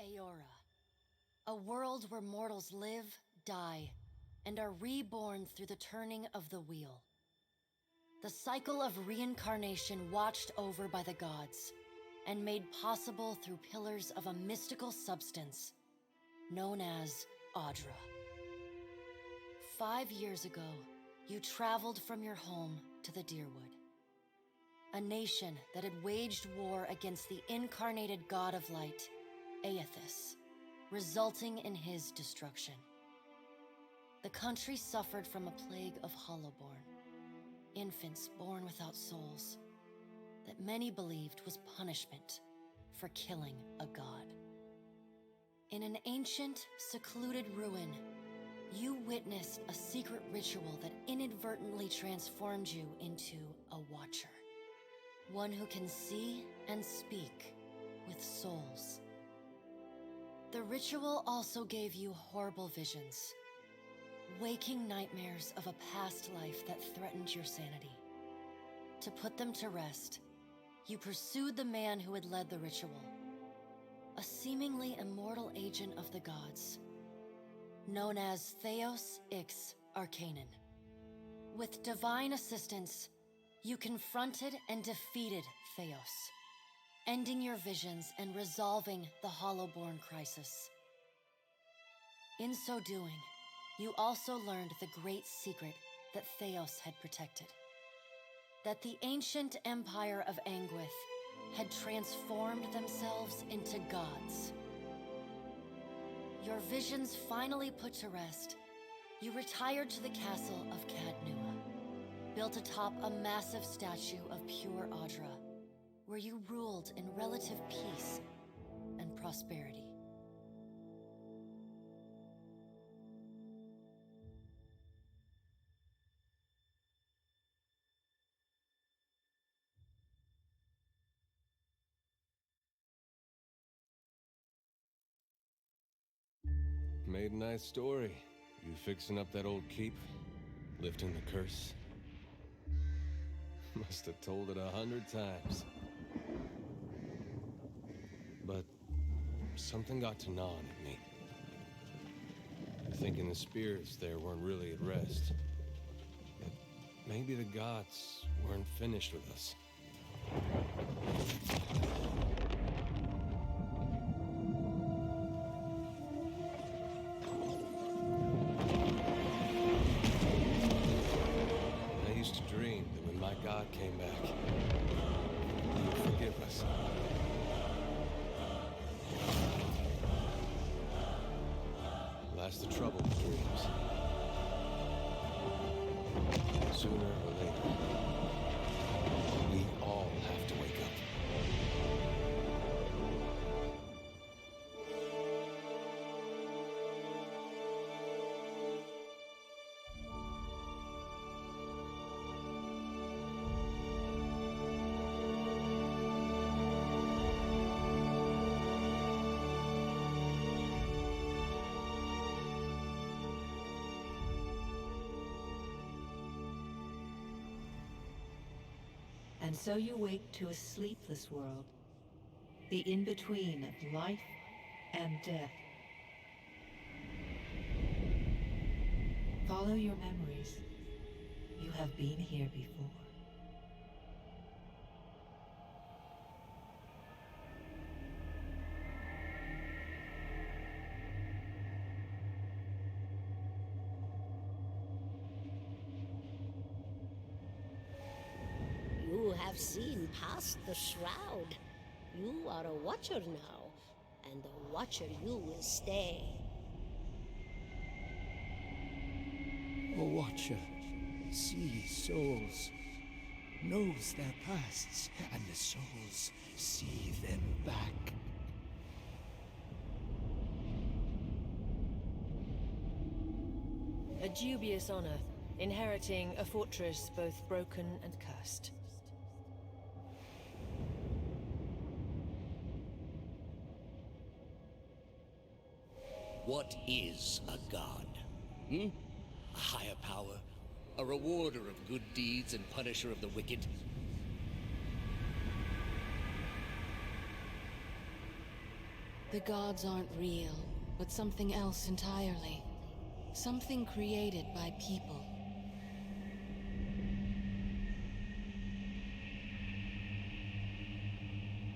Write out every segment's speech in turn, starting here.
Eora, a world where mortals live, die, and are reborn through the turning of the wheel. The cycle of reincarnation watched over by the gods, and made possible through pillars of a mystical substance known as Audra. 5 years ago, you traveled from your home to the Dyrwood, a nation that had waged war against the incarnated god of light, Aethys, resulting in his destruction. The country suffered from a plague of Hollowborn, infants born without souls, that many believed was punishment for killing a god. In an ancient, secluded ruin, you witnessed a secret ritual that inadvertently transformed you into a Watcher. One who can see and speak with souls. The ritual also gave you horrible visions, waking nightmares of a past life that threatened your sanity. To put them to rest, you pursued the man who had led the ritual, a seemingly immortal agent of the gods, known as Theos Ix Arcanon. With divine assistance, you confronted and defeated Theos, ending your visions and resolving the Hollowborn crisis. In so doing, you also learned the great secret that Theos had protected. That the ancient empire of Anguith had transformed themselves into gods. Your visions finally put to rest, you retired to the castle of Cadnua, built atop a massive statue of pure Audra, where you ruled in relative peace and prosperity. Made a nice story. You fixing up that old keep? Lifting the curse? Must have told it 100 times. But something got to gnawing at me. Thinking the spirits there weren't really at rest. That maybe the gods weren't finished with us. I used to dream that when my god came back, he would forgive us. That's the trouble with dreams. Sooner or later, we all have to wake up. And so you wake to a sleepless world, the in-between of life and death. Follow your memories. You have been here before. You have seen past the shroud. You are a Watcher now, and a Watcher you will stay. A Watcher sees souls, knows their pasts, and the souls see them back. A dubious honor, inheriting a fortress both broken and cursed. What is a god? A higher power? A rewarder of good deeds and punisher of the wicked? The gods aren't real, but something else entirely. Something created by people.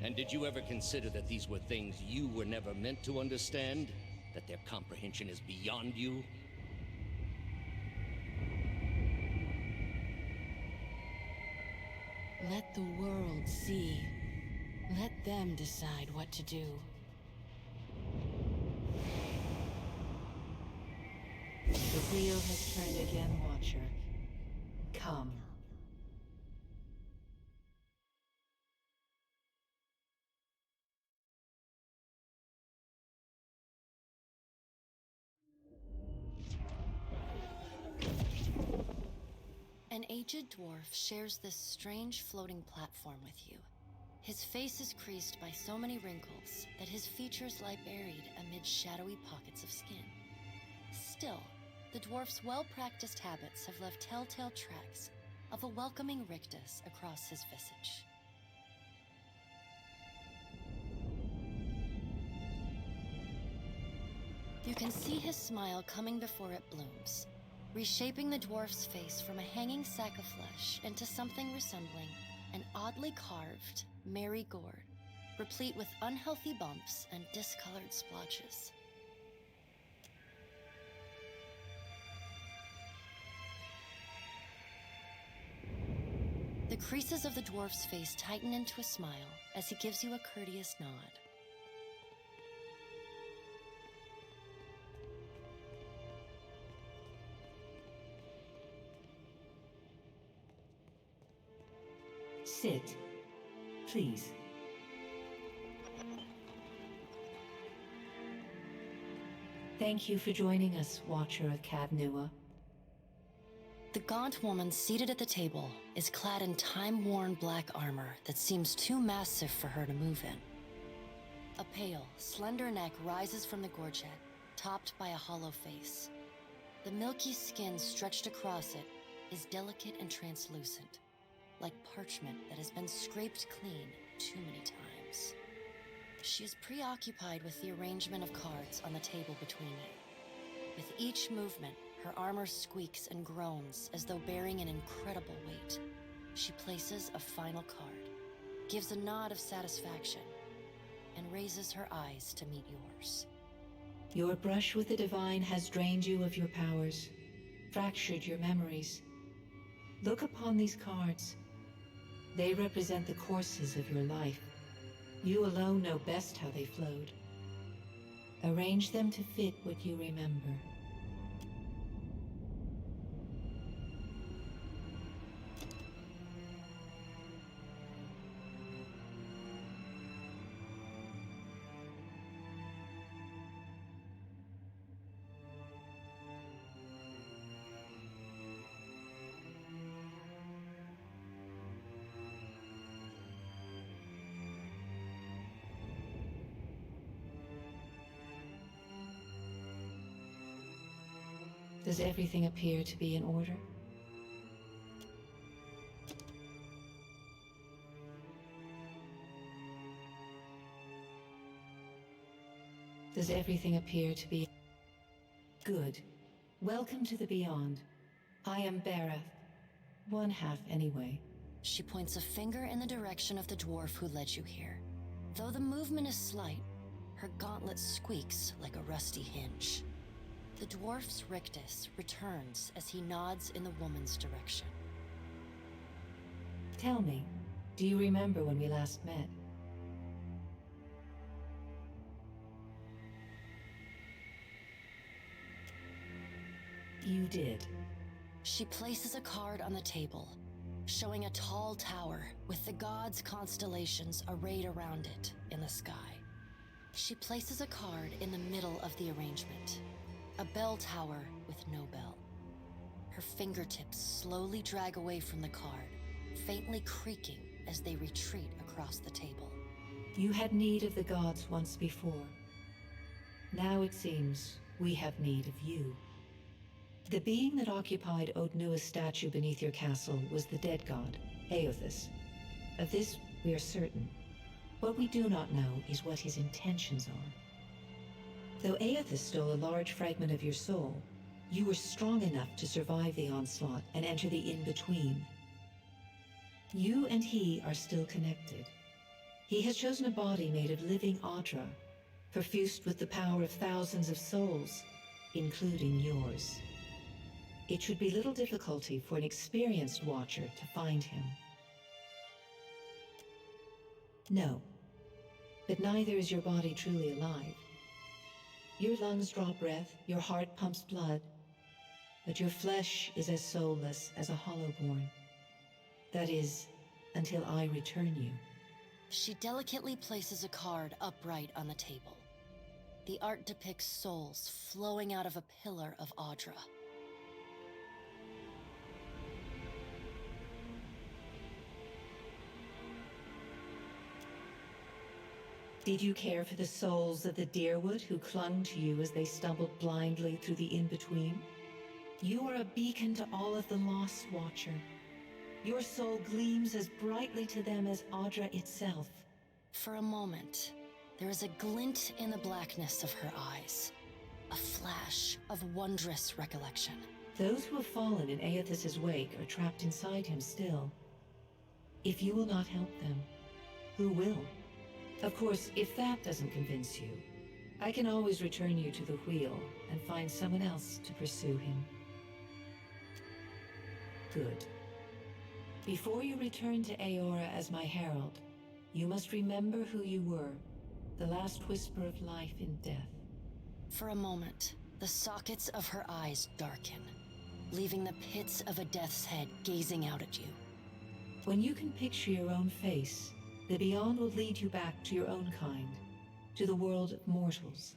And did you ever consider that these were things you were never meant to understand? That their comprehension is beyond you? Let the world see. Let them decide what to do. The wheel has turned again, Watcher. Come. An aged dwarf shares this strange floating platform with you. His face is creased by so many wrinkles that his features lie buried amid shadowy pockets of skin. Still, the dwarf's well-practiced habits have left telltale tracks of a welcoming rictus across his visage. You can see his smile coming before it blooms, reshaping the dwarf's face from a hanging sack of flesh into something resembling an oddly carved, merry gourd, replete with unhealthy bumps and discolored splotches. The creases of the dwarf's face tighten into a smile as he gives you a courteous nod. Sit, please. Thank you for joining us, Watcher of Cadnua. The gaunt woman seated at the table is clad in time-worn black armor that seems too massive for her to move in. A pale, slender neck rises from the gorget, topped by a hollow face. The milky skin stretched across it is delicate and translucent, like parchment that has been scraped clean too many times. She is preoccupied with the arrangement of cards on the table between you. With each movement, her armor squeaks and groans as though bearing an incredible weight. She places a final card, gives a nod of satisfaction, and raises her eyes to meet yours. Your brush with the divine has drained you of your powers, fractured your memories. Look upon these cards. They represent the courses of your life. You alone know best how they flowed. Arrange them to fit what you remember. Does everything appear to be in order? Does everything appear to be... Good. Welcome to the Beyond. I am Bareth. One half, anyway. She points a finger in the direction of the dwarf who led you here. Though the movement is slight, her gauntlet squeaks like a rusty hinge. The dwarf's rictus returns as he nods in the woman's direction. Tell me, do you remember when we last met? You did. She places a card on the table, showing a tall tower with the gods' constellations arrayed around it in the sky. She places a card in the middle of the arrangement. A bell tower with no bell. Her fingertips slowly drag away from the card, faintly creaking as they retreat across the table. You had need of the gods once before. Now it seems we have need of you. The being that occupied Odnua's statue beneath your castle was the dead god, Eothas. Of this we are certain. What we do not know is what his intentions are. Though Aethys stole a large fragment of your soul, you were strong enough to survive the onslaught and enter the in-between. You and he are still connected. He has chosen a body made of living Audra, perfused with the power of thousands of souls, including yours. It should be little difficulty for an experienced Watcher to find him. No, but neither is your body truly alive. Your lungs draw breath, your heart pumps blood, but your flesh is as soulless as a Hollowborn. That is, until I return you. She delicately places a card upright on the table. The art depicts souls flowing out of a pillar of Audra. Did you care for the souls of the Deerwood who clung to you as they stumbled blindly through the in-between? You are a beacon to all of the lost, Watcher. Your soul gleams as brightly to them as Audra itself. For a moment, there is a glint in the blackness of her eyes. A flash of wondrous recollection. Those who have fallen in Aethys' wake are trapped inside him still. If you will not help them, who will? Of course, if that doesn't convince you, I can always return you to the wheel and find someone else to pursue him. Good. Before you return to Eora as my herald, you must remember who you were, the last whisper of life in death. For a moment, the sockets of her eyes darken, leaving the pits of a death's head gazing out at you. When you can picture your own face, the Beyond will lead you back to your own kind, to the world of mortals.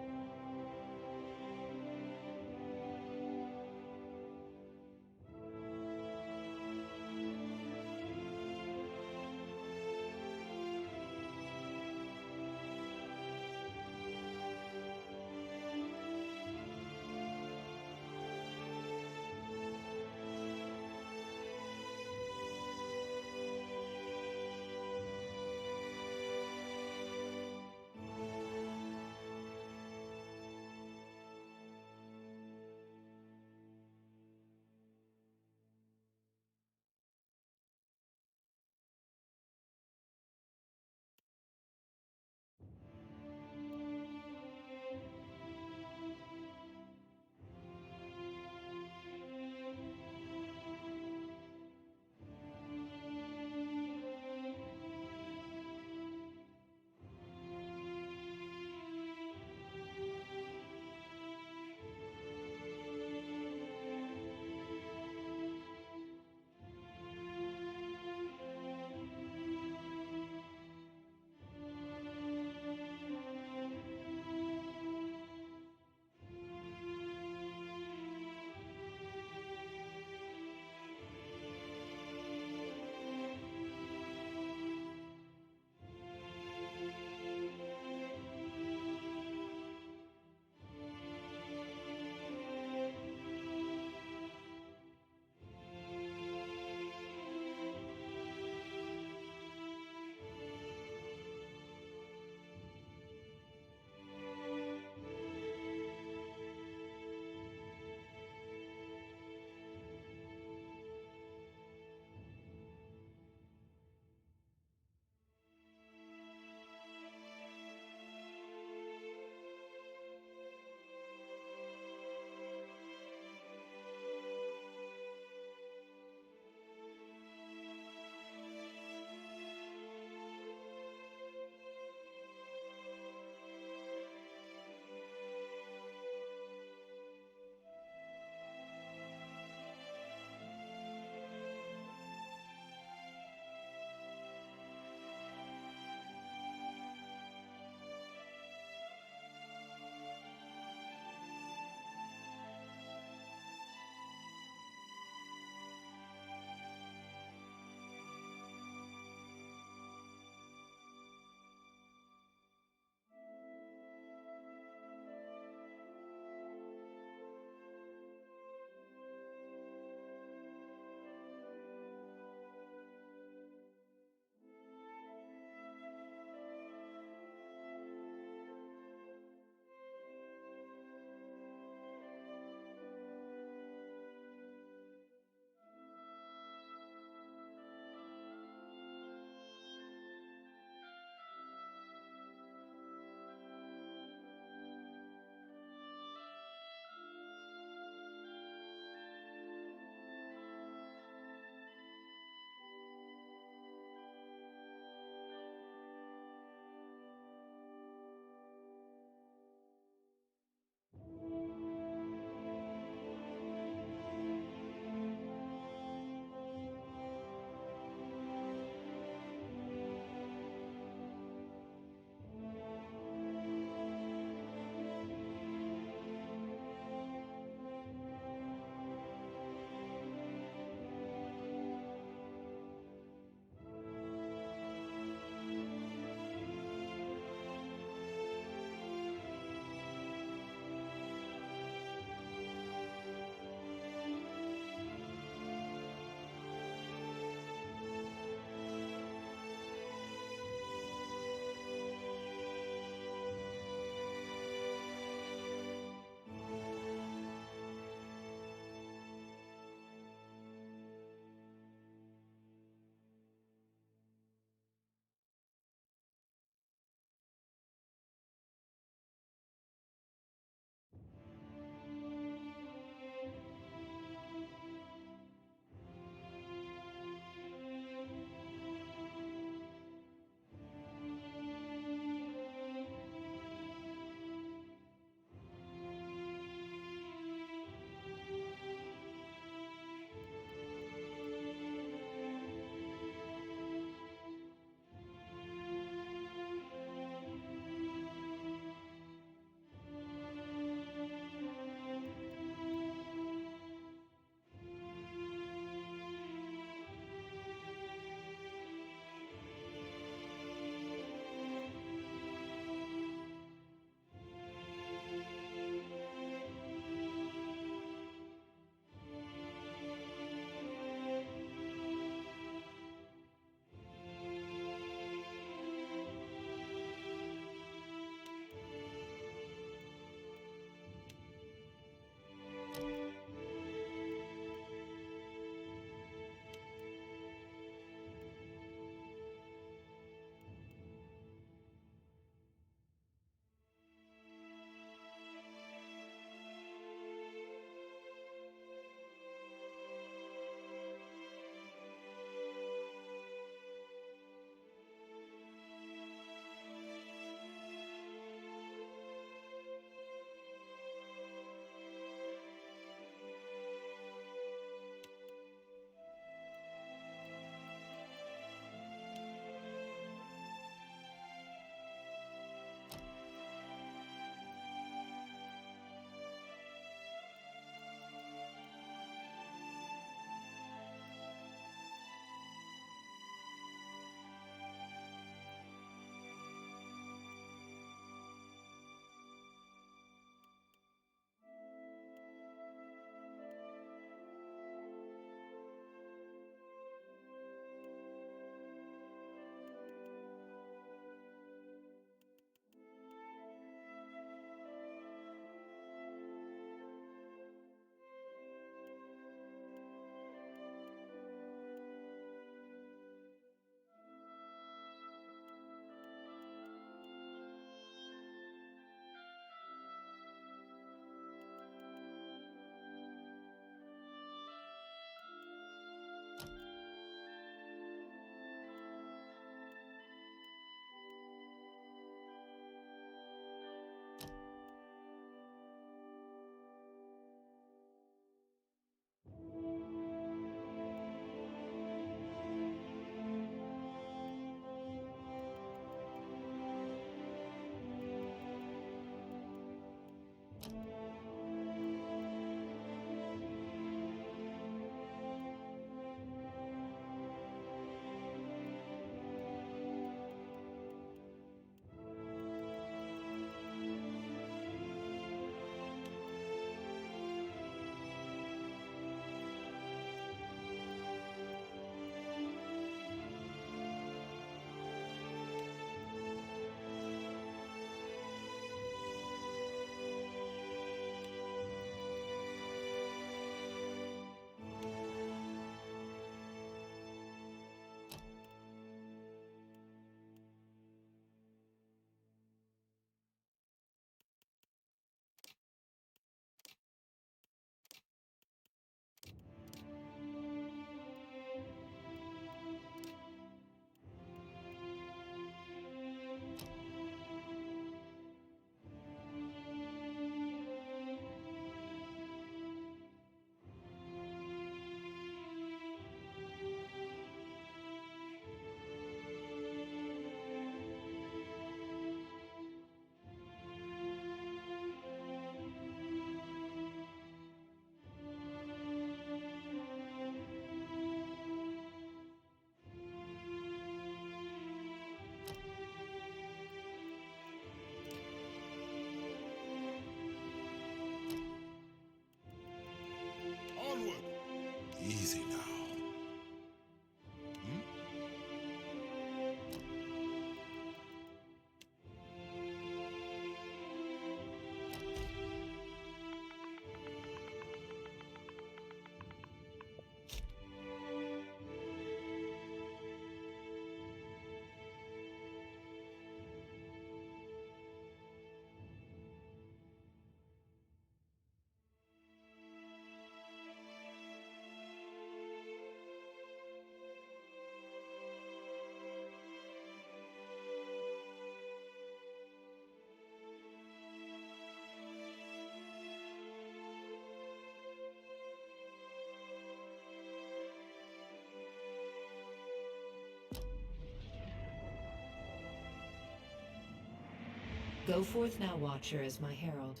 Go forth now, Watcher, as my herald.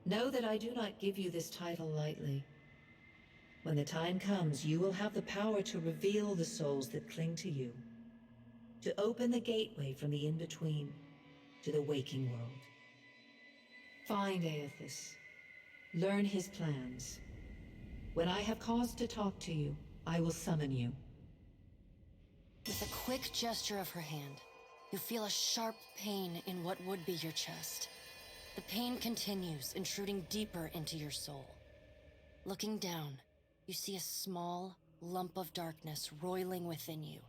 Know that I do not give you this title lightly. When the time comes, you will have the power to reveal the souls that cling to you, to open the gateway from the in-between to the waking world. Find Aethys. Learn his plans. When I have cause to talk to you, I will summon you. With a quick gesture of her hand, you feel a sharp pain in what would be your chest. The pain continues, intruding deeper into your soul. Looking down, you see a small lump of darkness roiling within you.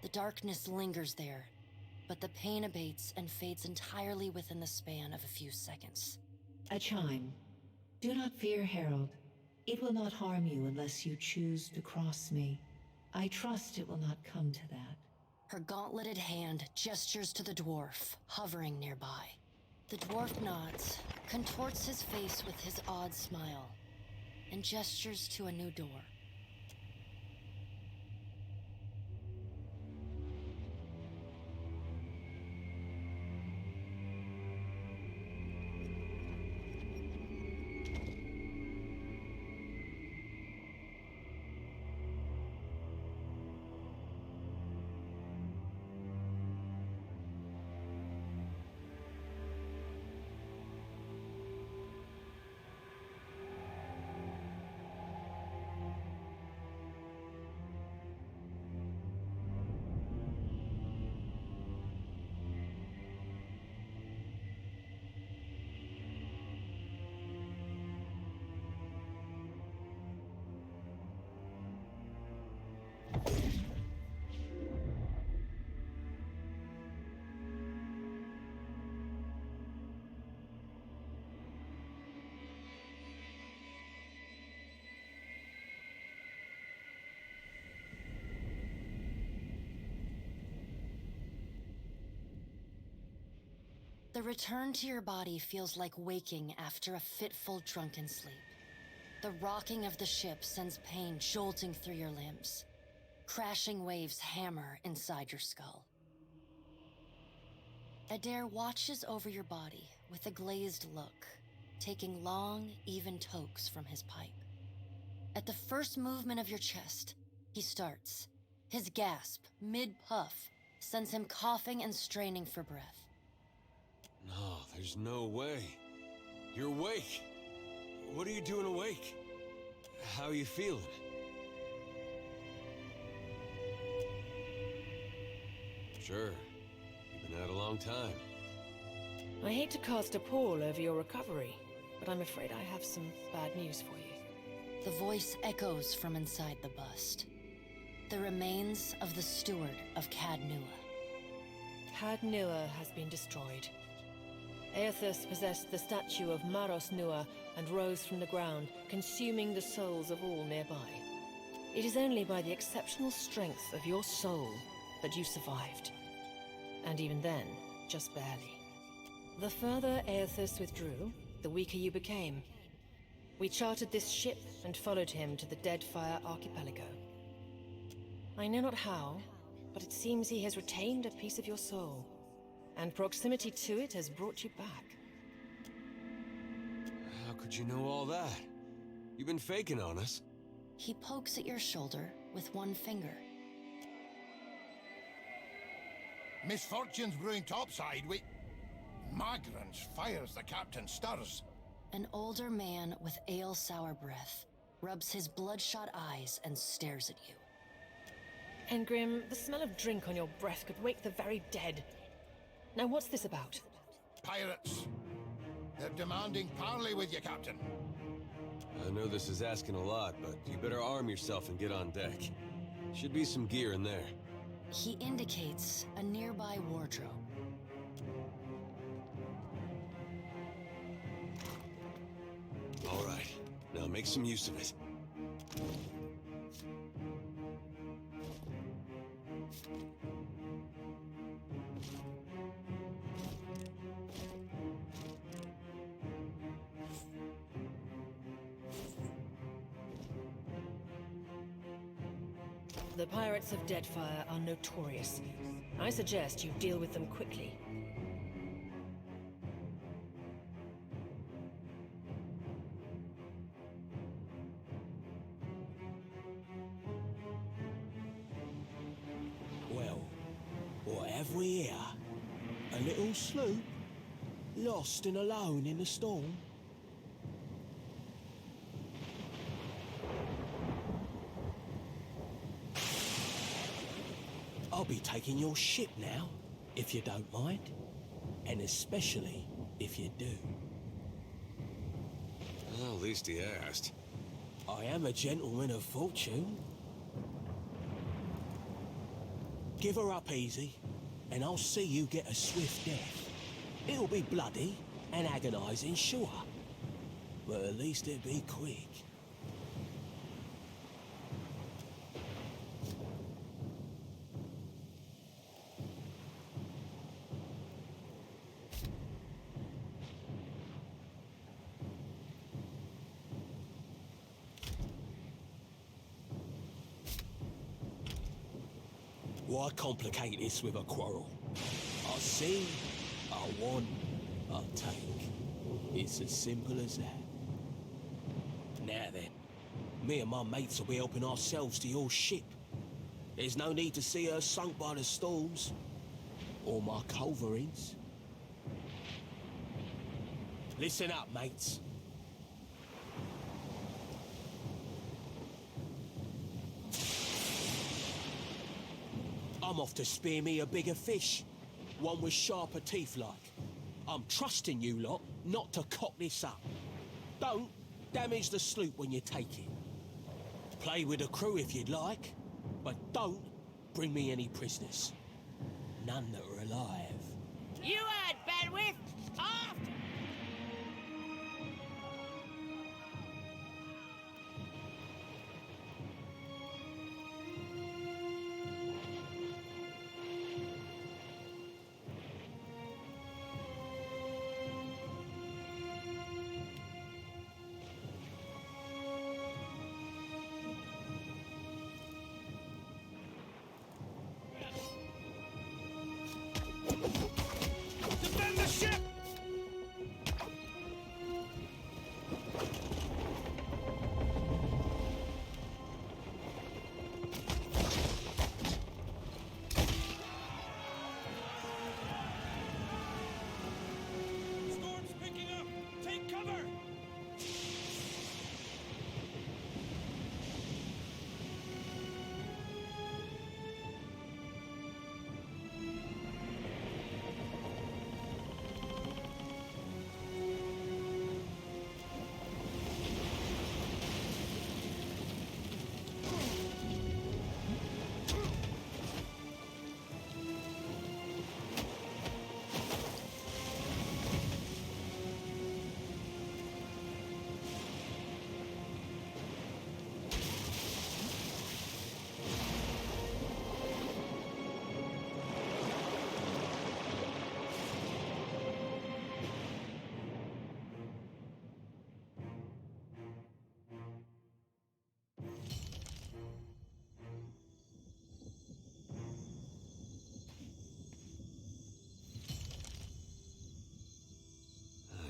The darkness lingers there, but the pain abates and fades entirely within the span of a few seconds. A chime. Do not fear, Herald. It will not harm you unless you choose to cross me. I trust it will not come to that. Her gauntleted hand gestures to the dwarf, hovering nearby. The dwarf nods, contorts his face with his odd smile, and gestures to a new door. The return to your body feels like waking after a fitful drunken sleep. The rocking of the ship sends pain jolting through your limbs. Crashing waves hammer inside your skull. Adair watches over your body with a glazed look, taking long, even tokes from his pipe. At the first movement of your chest, he starts. His gasp, mid-puff, sends him coughing and straining for breath. No, there's no way. You're awake. What are you doing awake? How are you feeling? Sure. You've been out a long time. I hate to cast a pall over your recovery, but I'm afraid I have some bad news for you. The voice echoes from inside the bust. The remains of the steward of Cad Nua. Cad Nua has been destroyed. Aethys possessed the statue of Maros Nua and rose from the ground, consuming the souls of all nearby. It is only by the exceptional strength of your soul that you survived. And even then, just barely. The further Aethys withdrew, the weaker you became. We chartered this ship and followed him to the Deadfire Archipelago. I know not how, but it seems he has retained a piece of your soul. And proximity to it has brought you back. How could you know all that? You've been faking on us. He pokes at your shoulder with one finger. Misfortune's brewing topside. Magrans fires the captain stirs. An older man with ale-sour breath rubs his bloodshot eyes and stares at you. Engrim, the smell of drink on your breath could wake the very dead. Now what's this about? Pirates. They're demanding parley with you, Captain. I know this is asking a lot, but you better arm yourself and get on deck. Should be some gear in there. He indicates a nearby wardrobe. All right, now make some use of it. The pirates of Deadfire are notorious. I suggest you deal with them quickly. What have we here? A little sloop? Lost and alone in the storm? I'll be taking your ship now, if you don't mind. And especially if you do. Well, at least he asked. I am a gentleman of fortune. Give her up easy, and I'll see you get a swift death. It'll be bloody and agonizing, sure. But at least it'll be quick. Why complicate this with a quarrel? I see, I want, I take. It's as simple as that. Now then, me and my mates will be helping ourselves to your ship. There's no need to see her sunk by the storms. Or my culverins. Listen up, mates. I'm off to spear me a bigger fish. One with sharper teeth like. I'm trusting you lot not to cock this up. Don't damage the sloop when you take it. Play with the crew if you'd like, but don't bring me any prisoners. None that are alive. You heard, Benwick! Aft! Defend the ship! Storm's picking up! Take cover!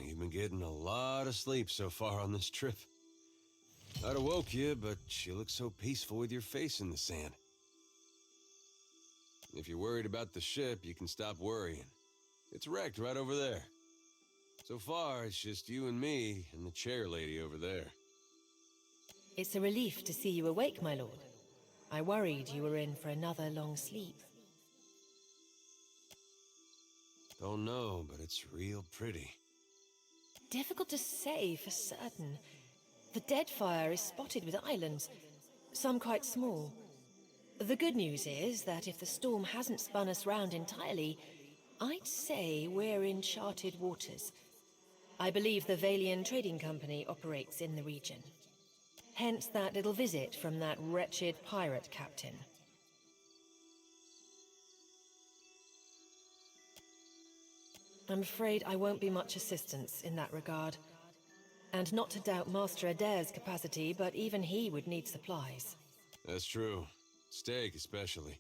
You've been getting a lot of sleep so far on this trip. I'd have woke you, but you look so peaceful with your face in the sand. If you're worried about the ship, you can stop worrying. It's wrecked right over there. So far, it's just you and me and the chair lady over there. It's a relief to see you awake, my lord. I worried you were in for another long sleep. Don't know, but it's real pretty. Difficult to say for certain. The Deadfire is spotted with islands, some quite small. The good news is that if the storm hasn't spun us round entirely, I'd say we're in charted waters. I believe the Valian Trading Company operates in the region. Hence that little visit from that wretched pirate captain. I'm afraid I won't be much assistance in that regard. And not to doubt Master Adair's capacity, but even he would need supplies. That's true. Steak, especially.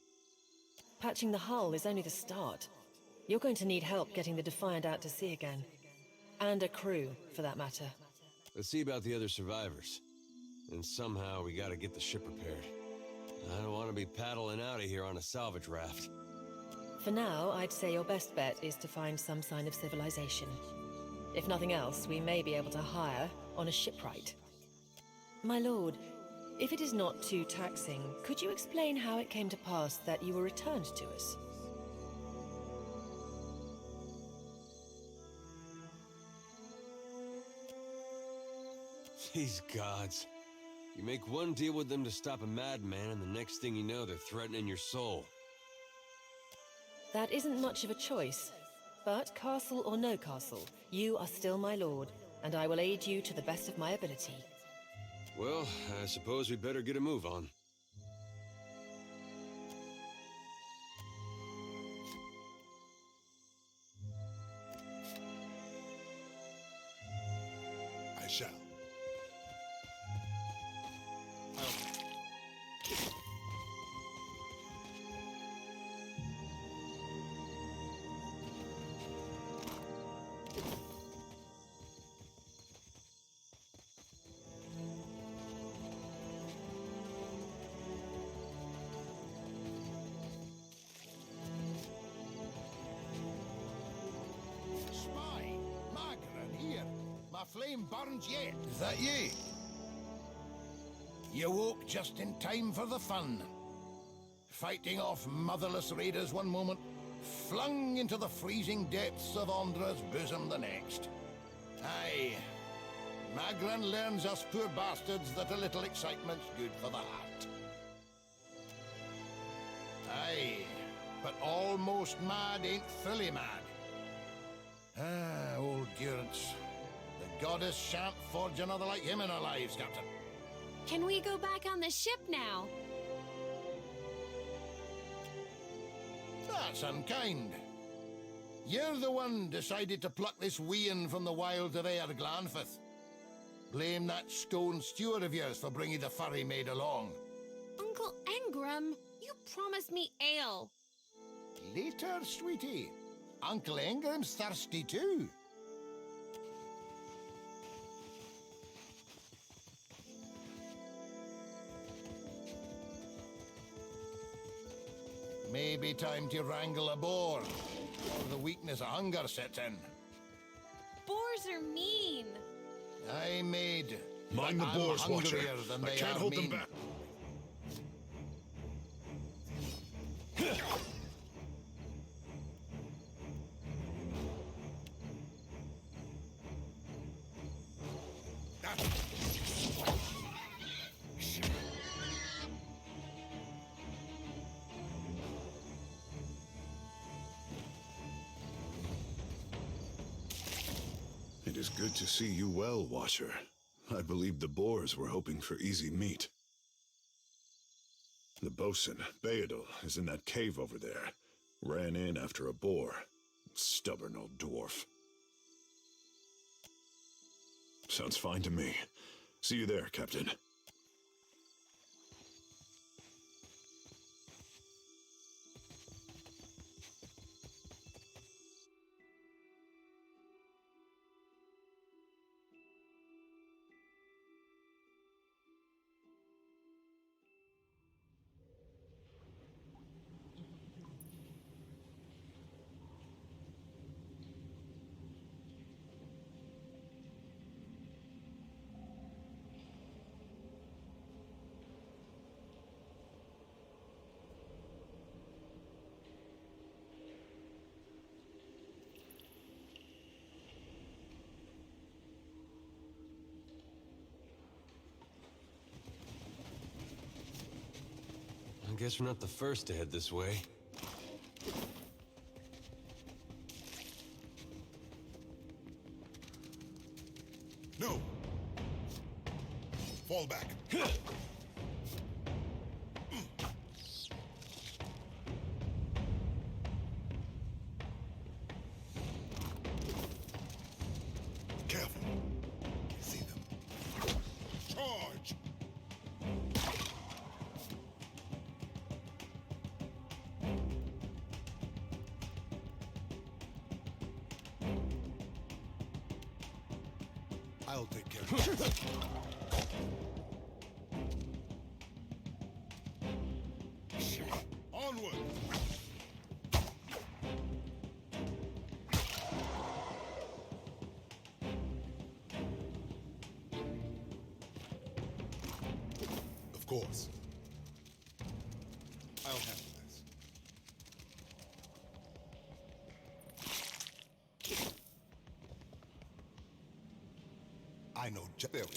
Patching the hull is only the start. You're going to need help getting the Defiant out to sea again. And a crew, for that matter. Let's see about the other survivors. And somehow we gotta get the ship repaired. I don't want to be paddling out of here on a salvage raft. For now, I'd say your best bet is to find some sign of civilization. If nothing else, we may be able to hire on a shipwright. My lord, if it is not too taxing, could you explain how it came to pass that you were returned to us? These gods. You make one deal with them to stop a madman, and the next thing you know, they're threatening your soul. That isn't much of a choice. But castle or no castle, you are still my lord, and I will aid you to the best of my ability. Well, I suppose we better get a move on. I shall. Spy! Magran here! My flame burns yet! Is that you? You woke just in time for the fun. Fighting off motherless raiders one moment, flung into the freezing depths of Ondra's bosom the next. Aye. Magran learns us poor bastards that a little excitement's good for the heart. Aye, but almost mad ain't fully mad. Ah, old Durance. The goddess shan't forge another like him in our lives, Captain. Can we go back on the ship now? That's unkind. You're the one decided to pluck this wean from the wilds of Aer Glanfith. Blame that stone steward of yours for bringing the furry maid along. Uncle Engram, you promised me ale. Later, sweetie. Uncle Engram's thirsty too. Maybe time to wrangle a boar, or the weakness of hunger sets in. Boars are mean. I made. Mind the I'm boars, Watcher. hungrier than I they can't are hold them mean. back. It is good to see you well, Watcher. I believe the boars were hoping for easy meat. The bosun, Beedle, is in that cave over there. Ran in after a boar. Stubborn old dwarf. Sounds fine to me. See you there, Captain. I guess we're not the first to head this way. No! Fall back. Careful. See them. Charge! I'll take care of it. Onward! Of course. I'll handle this. I know failure.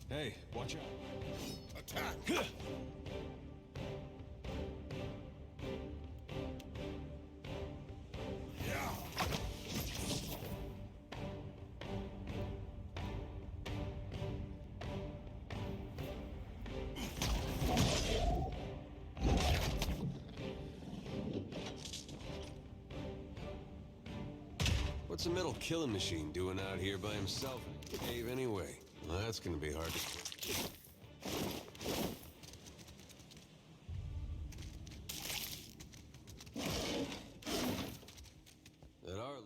Hey, watch out. Attack! What's a metal killing machine doing out here by himself in a cave anyway? Well, that's gonna be hard to... That are...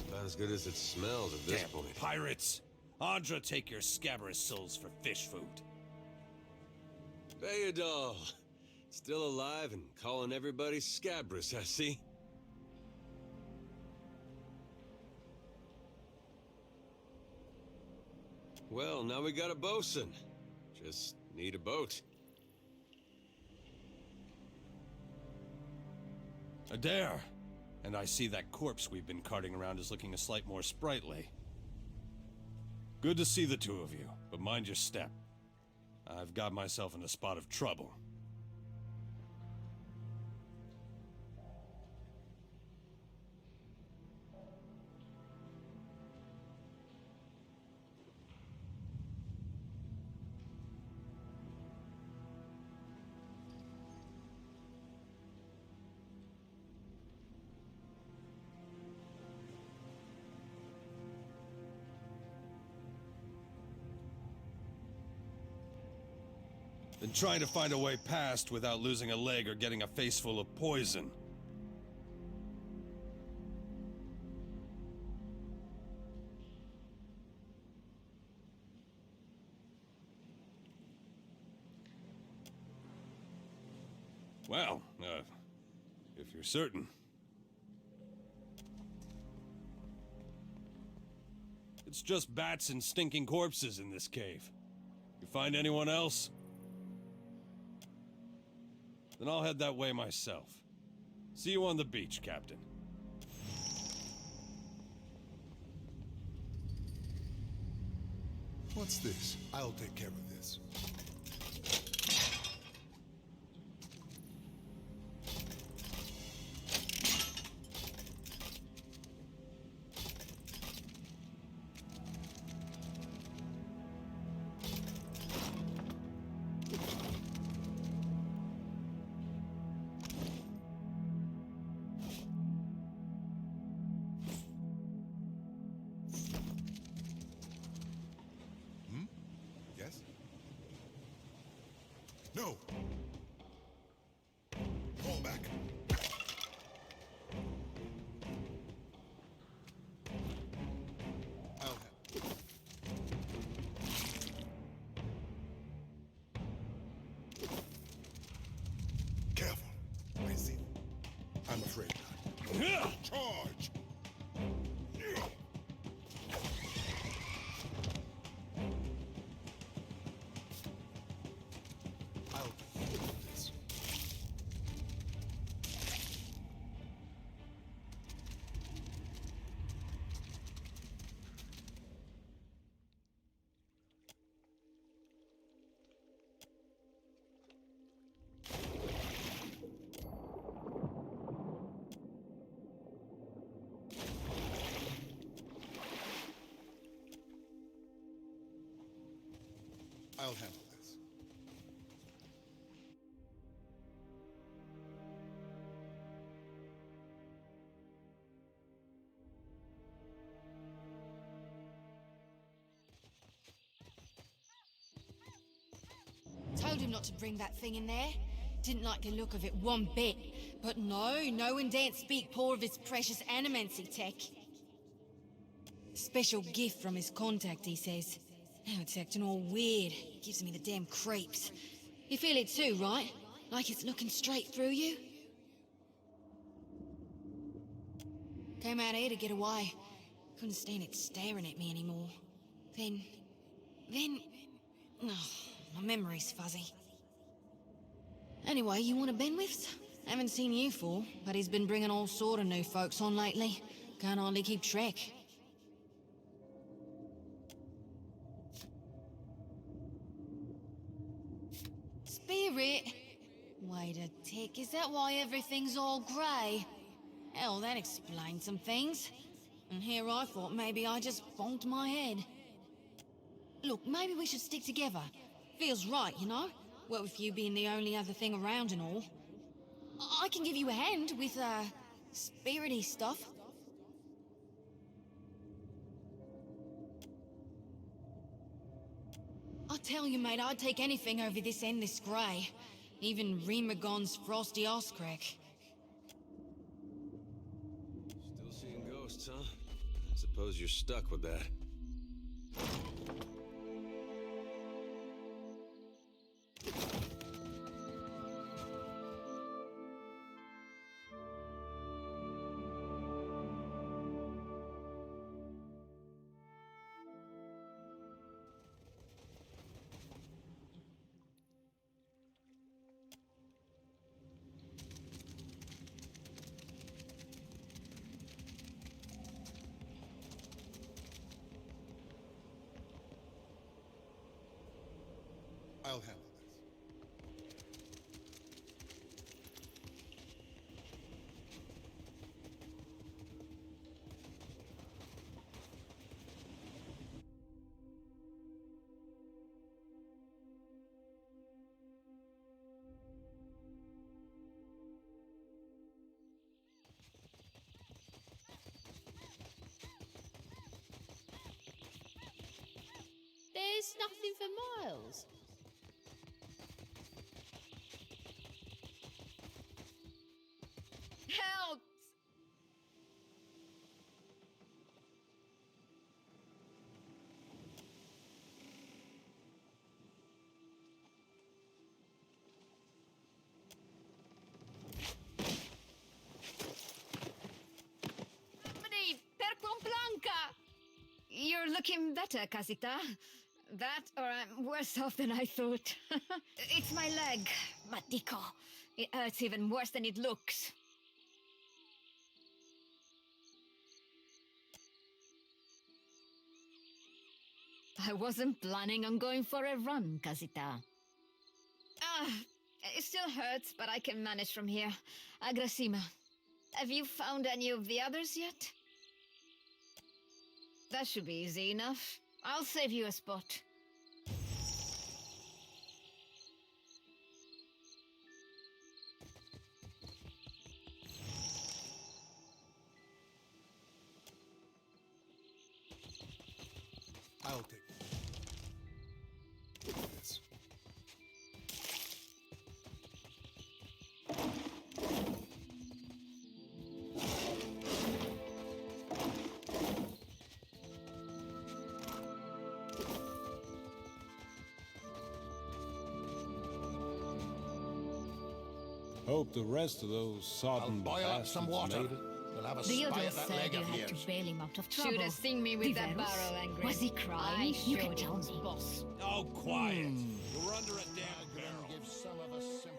About as good as it smells at this point. Pirates! Andra, take your scabrous souls for fish food. Bayadol! Still alive and calling everybody scabrous, I see. Well, now we got a bosun. Just need a boat. Adair! And I see that corpse we've been carting around is looking a slight more sprightly. Good to see the two of you, but mind your step. I've got myself in a spot of trouble. Been trying to find a way past without losing a leg or getting a face full of poison. Well, if you're certain. It's just bats and stinking corpses in this cave. You find anyone else? Then I'll head that way myself. See you on the beach, Captain. What's this? I'll take care of this. No! Fall back. I'll have... Careful. I see them. I'm afraid not. Charge! I'll handle this. Told him not to bring that thing in there. Didn't like the look of it one bit. But no one daren't speak poor of his precious animancy tech. Special gift from his contact, he says. Now it's acting all weird. Gives me the damn creeps. You feel it too, right? Like it's looking straight through you? Came out here to get away. Couldn't stand it staring at me anymore. Then... Oh, my memory's fuzzy. Anyway, you want a Benwiths? Haven't seen you for, but he's been bringing all sort of new folks on lately. Can't hardly keep track. Spirit? Wait a tick, is that why everything's all grey? Hell, that explains some things. And here I thought maybe I just bonked my head. Look, maybe we should stick together. Feels right, you know? Well, with you being the only other thing around and all. I can give you a hand with, spirity stuff. I tell you, mate, I'd take anything over this endless grey. Even Remagon's frosty ass crack. Still seeing ghosts, huh? I suppose you're stuck with that. I'll handle this. There's nothing for miles. Help! You're looking better, Casita. That, or I'm worse off than I thought. It's my leg, Matico. It hurts even worse than it looks. I wasn't planning on going for a run, Casita. It still hurts, but I can manage from here. Agrasima. Have you found any of the others yet? That should be easy enough. I'll save you a spot. I'll take this. Hope the rest of those sodden I'll boil up some bastards water. made it. We'll have a The spy others at that said leg you of had yours. to bail him out of trouble. Should have seen me with that Diverus? barrel, Angry. Was he crying? I You can showed tell him, me. boss. Oh, quiet. You're under a damn barrel. Give some of us some...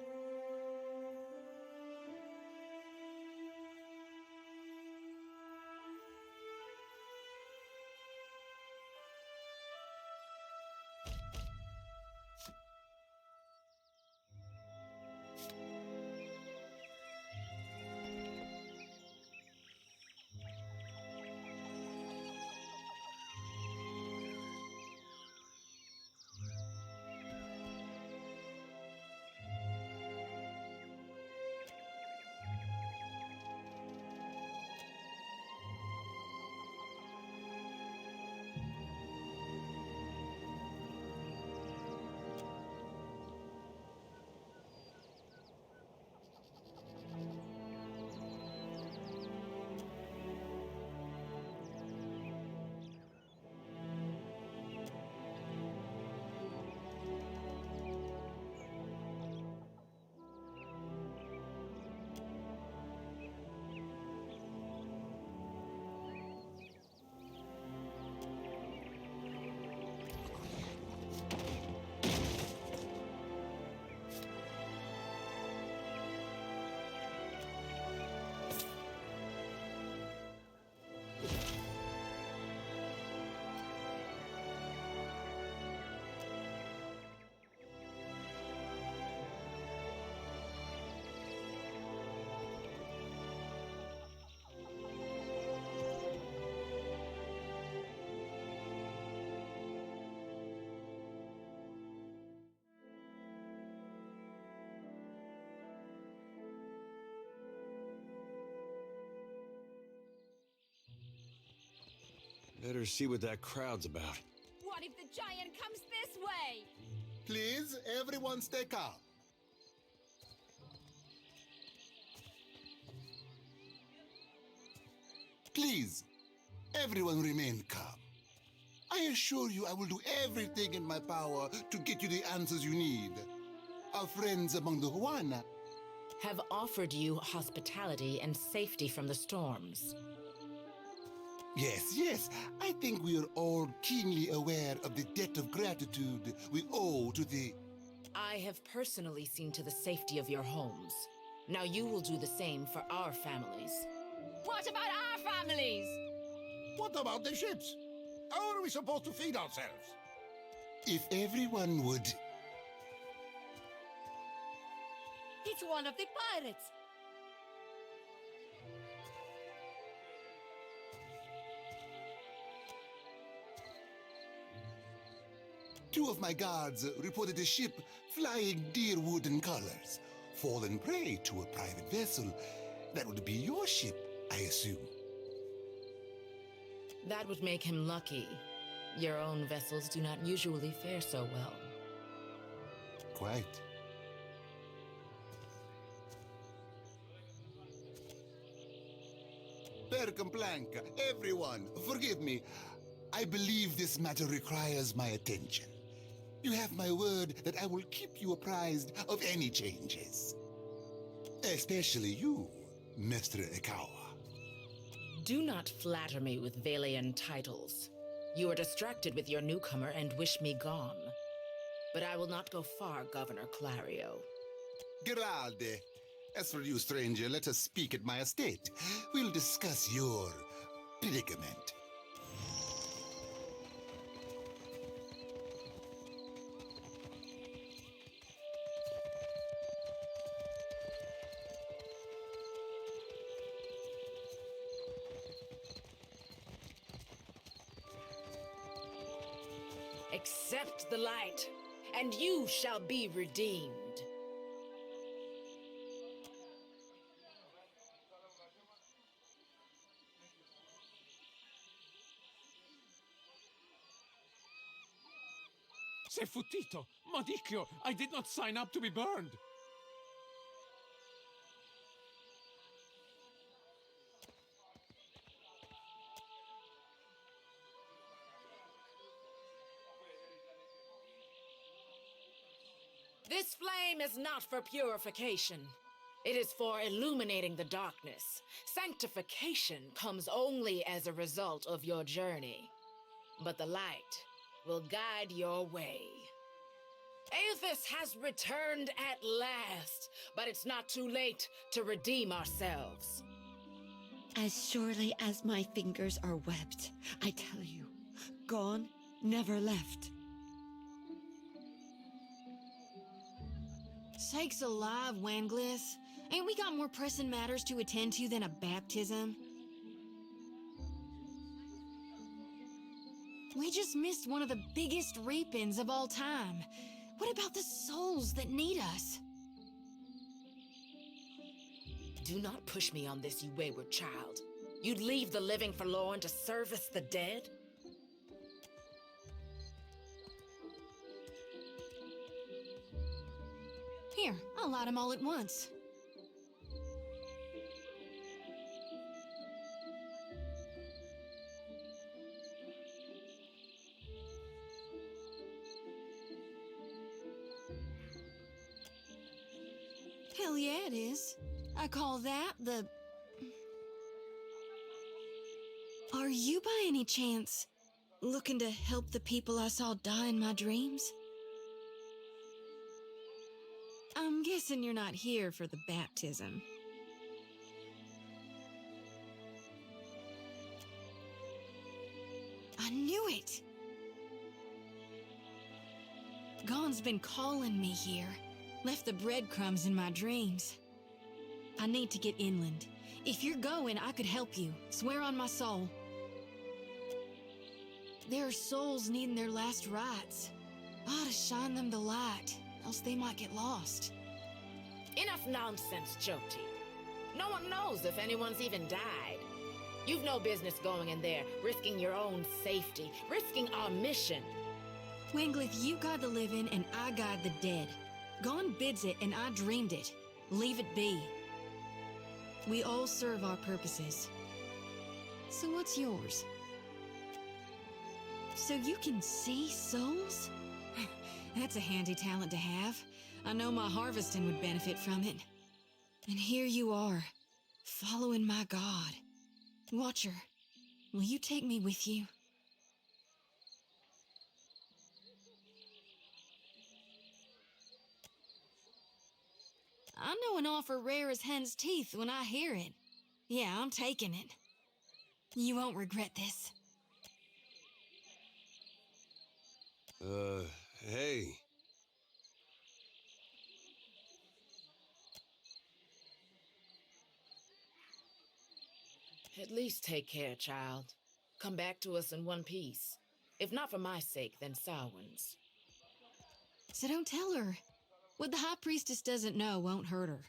Better see what that crowd's about. What if the giant comes this way? Please, everyone stay calm. Please, everyone remain calm. I assure you I will do everything in my power to get you the answers you need. Our friends among the Huana have offered you hospitality and safety from the storms. Yes, yes. I think we are all keenly aware of the debt of gratitude we owe to the... I have personally seen to the safety of your homes. Now you will do the same for our families. What about our families? What about the ships? How are we supposed to feed ourselves? If everyone would... It's one of the pirates. Two of my guards reported a ship flying deer wooden colors, fallen prey to a private vessel. That would be your ship, I assume. That would make him lucky. Your own vessels do not usually fare so well. Quite. Per Complanca, everyone, forgive me. I believe this matter requires my attention. You have my word that I will keep you apprised of any changes. Especially you, Mr. Ikawa. Do not flatter me with Valian titles. You are distracted with your newcomer and wish me gone. But I will not go far, Governor Clario. Geralde. As for you, stranger, let us speak at my estate. We'll discuss your predicament. Accept the light, and you shall be redeemed. Se futito! Madicchio! I did not sign up to be burned! This flame is not for purification. It is for illuminating the darkness. Sanctification comes only as a result of your journey. But the light will guide your way. Aethys has returned at last, but it's not too late to redeem ourselves. As surely as my fingers are webbed, I tell you, gone, never left. Sakes alive, Wanglis. Ain't we got more pressing matters to attend to than a baptism? We just missed one of the biggest reapings of all time. What about the souls that need us? Do not push me on this, you wayward child. You'd leave the living forlorn to service the dead? Here, I'll light them all at once. Hell yeah, it is. I call that the... Are you by any chance looking to help the people I saw die in my dreams? I'm guessing you're not here for the baptism. I knew it! Gon's been calling me here. Left the breadcrumbs in my dreams. I need to get inland. If you're going, I could help you. Swear on my soul. There are souls needing their last rites. I ought to shine them the light, else they might get lost. Enough nonsense, Jyoti. No one knows if anyone's even died. You've no business going in there, risking your own safety, risking our mission. Wingleth, you guide the living and I guide the dead. Gon bids it and I dreamed it. Leave it be. We all serve our purposes. So what's yours? So you can see souls? That's a handy talent to have. I know my harvesting would benefit from it. And here you are, following my god. Watcher, will you take me with you? I know an offer rare as hen's teeth when I hear it. Yeah, I'm taking it. You won't regret this. Hey. At least take care, child. Come back to us in one piece. If not for my sake, then Samhain's. So don't tell her. What the High Priestess doesn't know won't hurt her.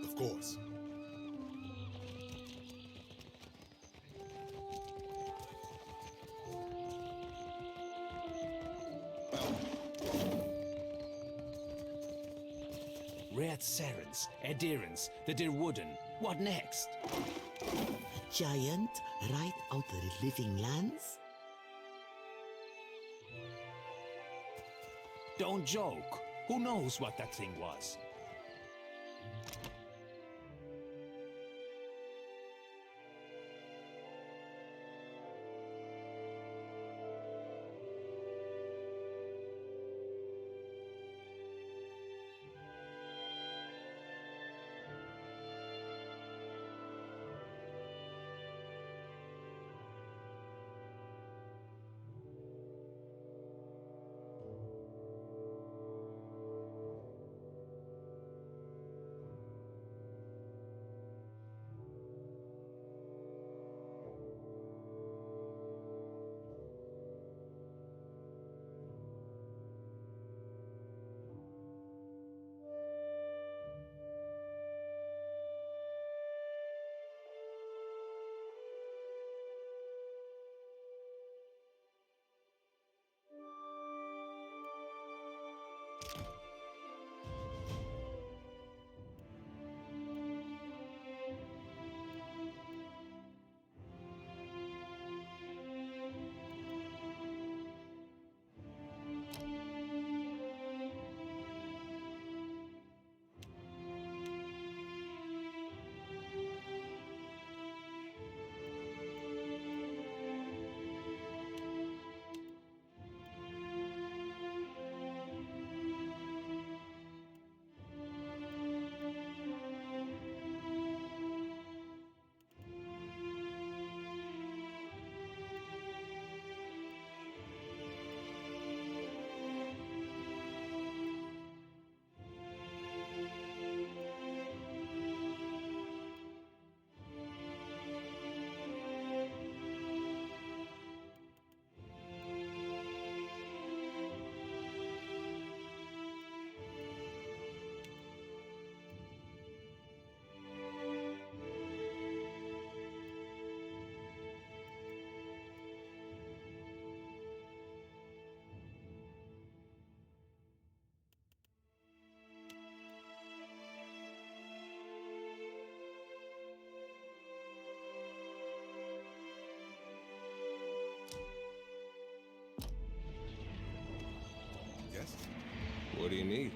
Of course. Red Serens, adherents, the Dirwooden. What next? Giant right out of the living lands? Don't joke. Who knows what that thing was? What do you need?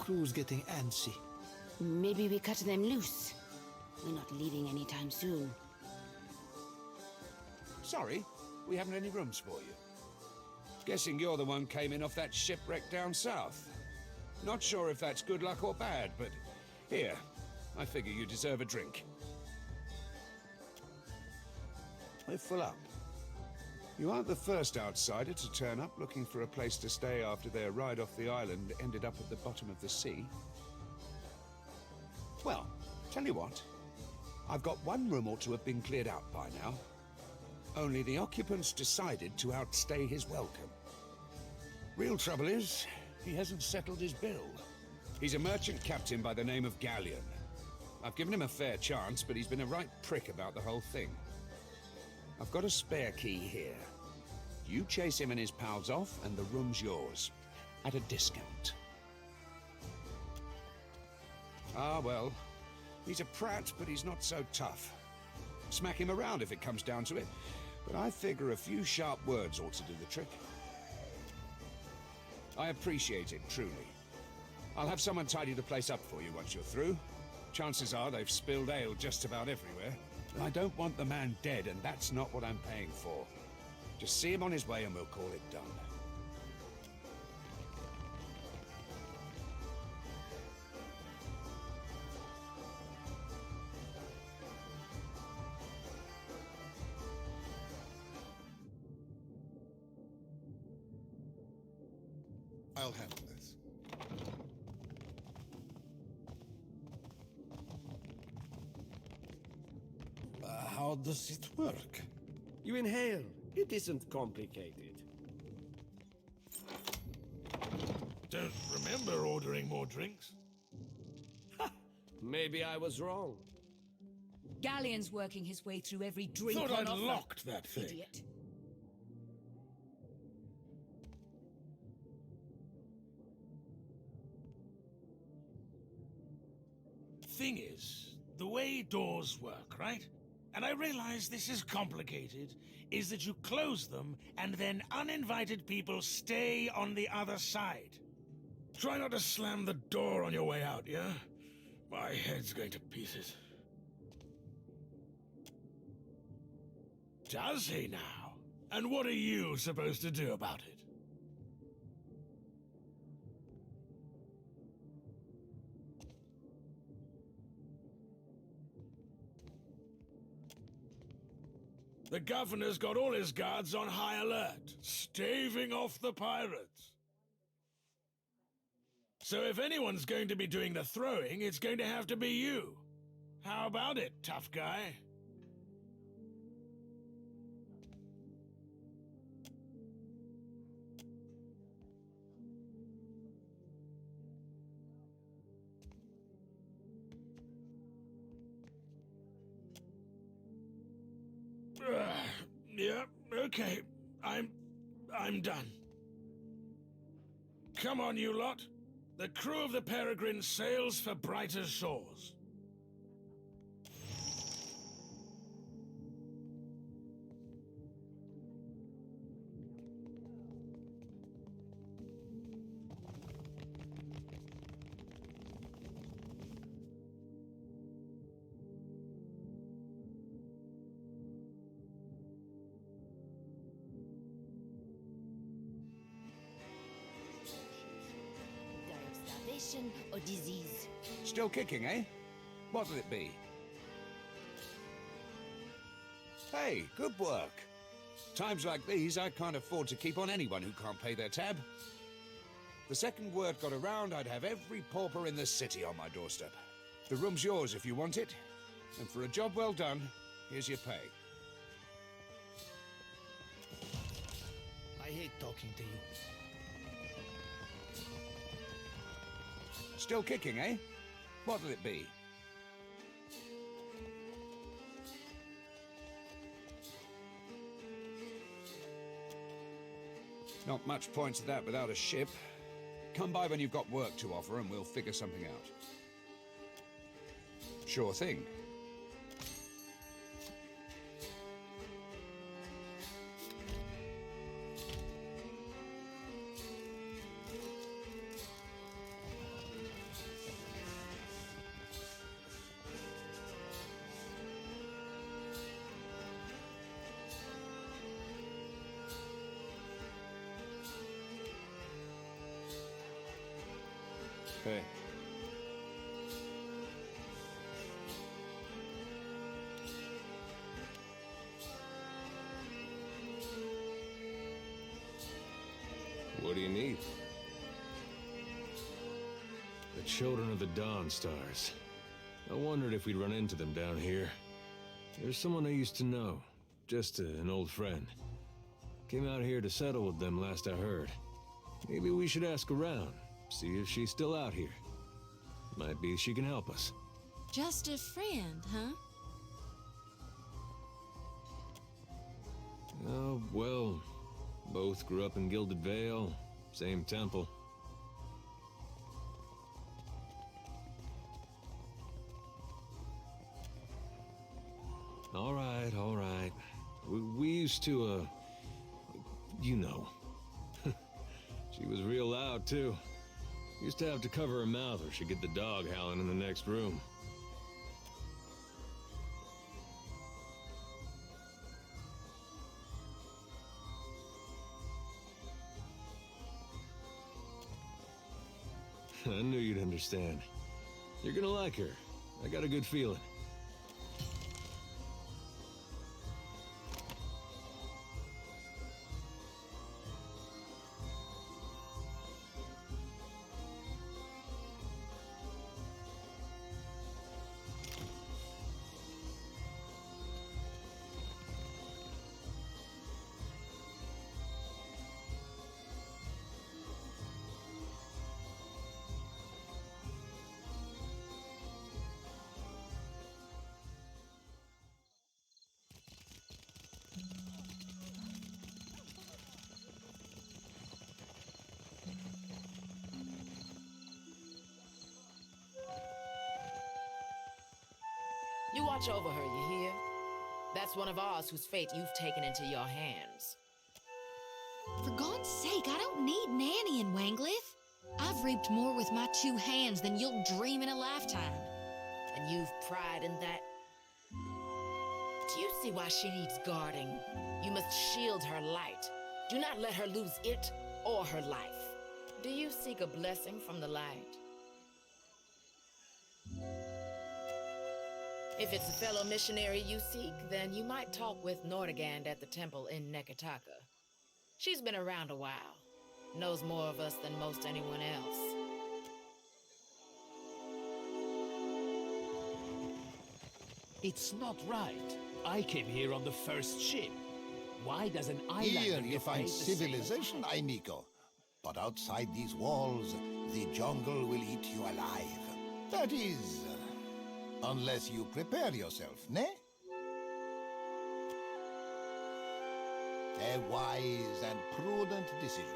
crew's getting antsy. Maybe we cut them loose. We're not leaving anytime soon. Sorry, we haven't any rooms for you. Guessing you're the one came in off that shipwreck down south. Not sure if that's good luck or bad, but here, I figure you deserve a drink. We're full up. You aren't the first outsider to turn up looking for a place to stay after their ride off the island ended up at the bottom of the sea. Well, tell you what. I've got one room or to have been cleared out by now. Only the occupants decided to outstay his welcome. Real trouble is, he hasn't settled his bill. He's a merchant captain by the name of Galleon. I've given him a fair chance, but he's been a right prick about the whole thing. I've got a spare key here. You chase him and his pals off, and the room's yours. At a discount. Ah, well. He's a prat, but he's not so tough. Smack him around if it comes down to it. But I figure a few sharp words ought to do the trick. I appreciate it, truly. I'll have someone tidy the place up for you once you're through. Chances are they've spilled ale just about everywhere. I don't want the man dead, and that's not what I'm paying for. Just see him on his way and we'll call it done. I'll handle this. How does it work? You inhale. It isn't complicated. Don't remember ordering more drinks. Maybe I was wrong. Galleon's working his way through every drink Thought on I'd offer. locked that thing. Idiot. Thing is, the way doors work, right? And I realize this is complicated, is that you close them and then uninvited people stay on the other side. Try not to slam the door on your way out, yeah? My head's going to pieces. Does he now? And what are you supposed to do about it? The governor's got all his guards on high alert, staving off the pirates. So if anyone's going to be doing the throwing, it's going to have to be you. How about it, tough guy? Yeah, okay. I'm done. Come on, you lot. The crew of the Peregrine sails for brighter shores. Starvation or disease. Still kicking, eh? What'll it be? Hey, good work. Times like these, I can't afford to keep on anyone who can't pay their tab. The second word got around, I'd have every pauper in the city on my doorstep. The room's yours if you want it. And for a job well done, here's your pay. I hate talking to you. Still kicking, eh? What'll it be? Not much point to that without a ship. Come by when you've got work to offer and we'll figure something out. Sure thing. Hey. What do you need? The Children of the Dawn Stars. I wondered if we'd run into them down here. There's someone I used to know. Just an old friend. Came out here to settle with them last I heard. Maybe we should ask around, see if she's still out here. Might be she can help us. Just a friend, huh? Oh, well, both grew up in Gilded Vale, same temple. All right. We used to, you know. She was real loud, too. Used to have to cover her mouth or she'd get the dog howling in the next room. I knew you'd understand. You're gonna like her. I got a good feeling. You watch over her, you hear? That's one of ours whose fate you've taken into your hands. For God's sake, I don't need nannying, Wanglith. I've reaped more with my 2 hands than you'll dream in a lifetime. And you've pride in that? Do you see why she needs guarding? You must shield her light. Do not let her lose it or her life. Do you seek a blessing from the light? If it's a fellow missionary you seek, then you might talk with Nordegand at the temple in Neketaka. She's been around a while, knows more of us than most anyone else. It's not right. I came here on the first ship. Why does an islander Here you get find paid the same? civilization, Ainiko. But outside these walls, the jungle will eat you alive. That is, unless you prepare yourself, ne? A wise and prudent decision.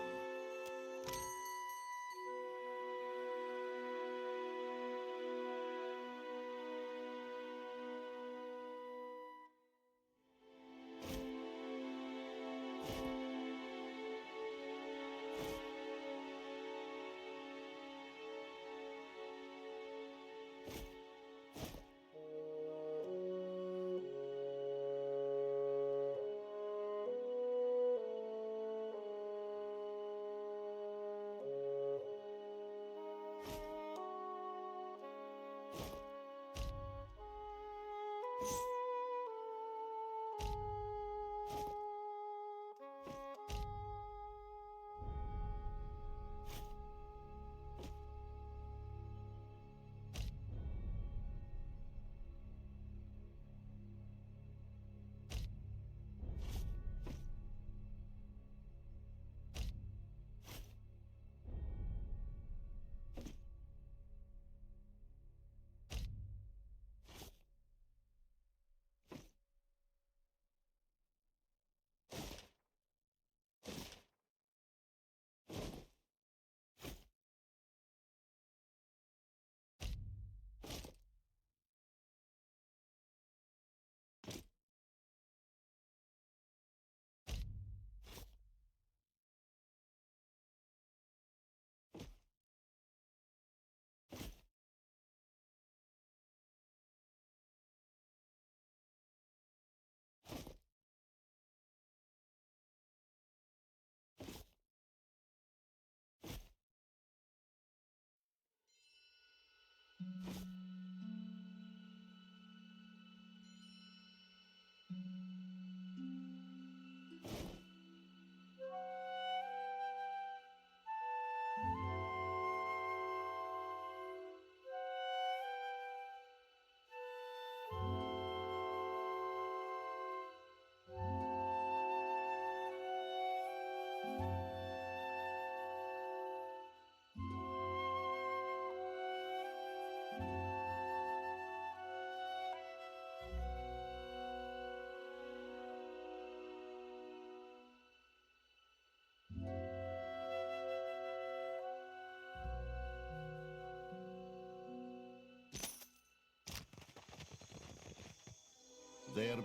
They're bigger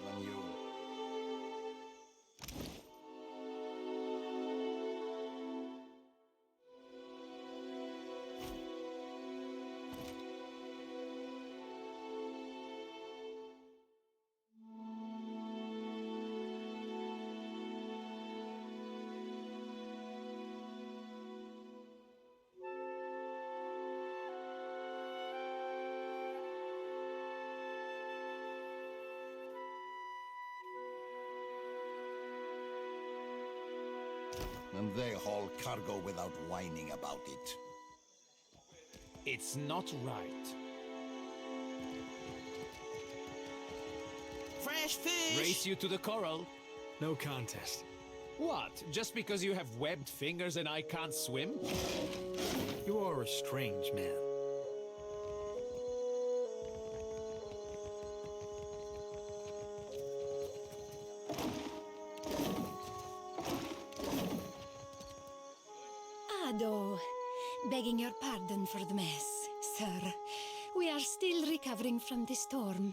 than you. And they haul cargo without whining about it. It's not right. Fresh fish! Race you to the coral. No contest. What? Just because you have webbed fingers and I can't swim? You are a strange man. Ado, begging your pardon for the mess, sir. We are still recovering from the storm.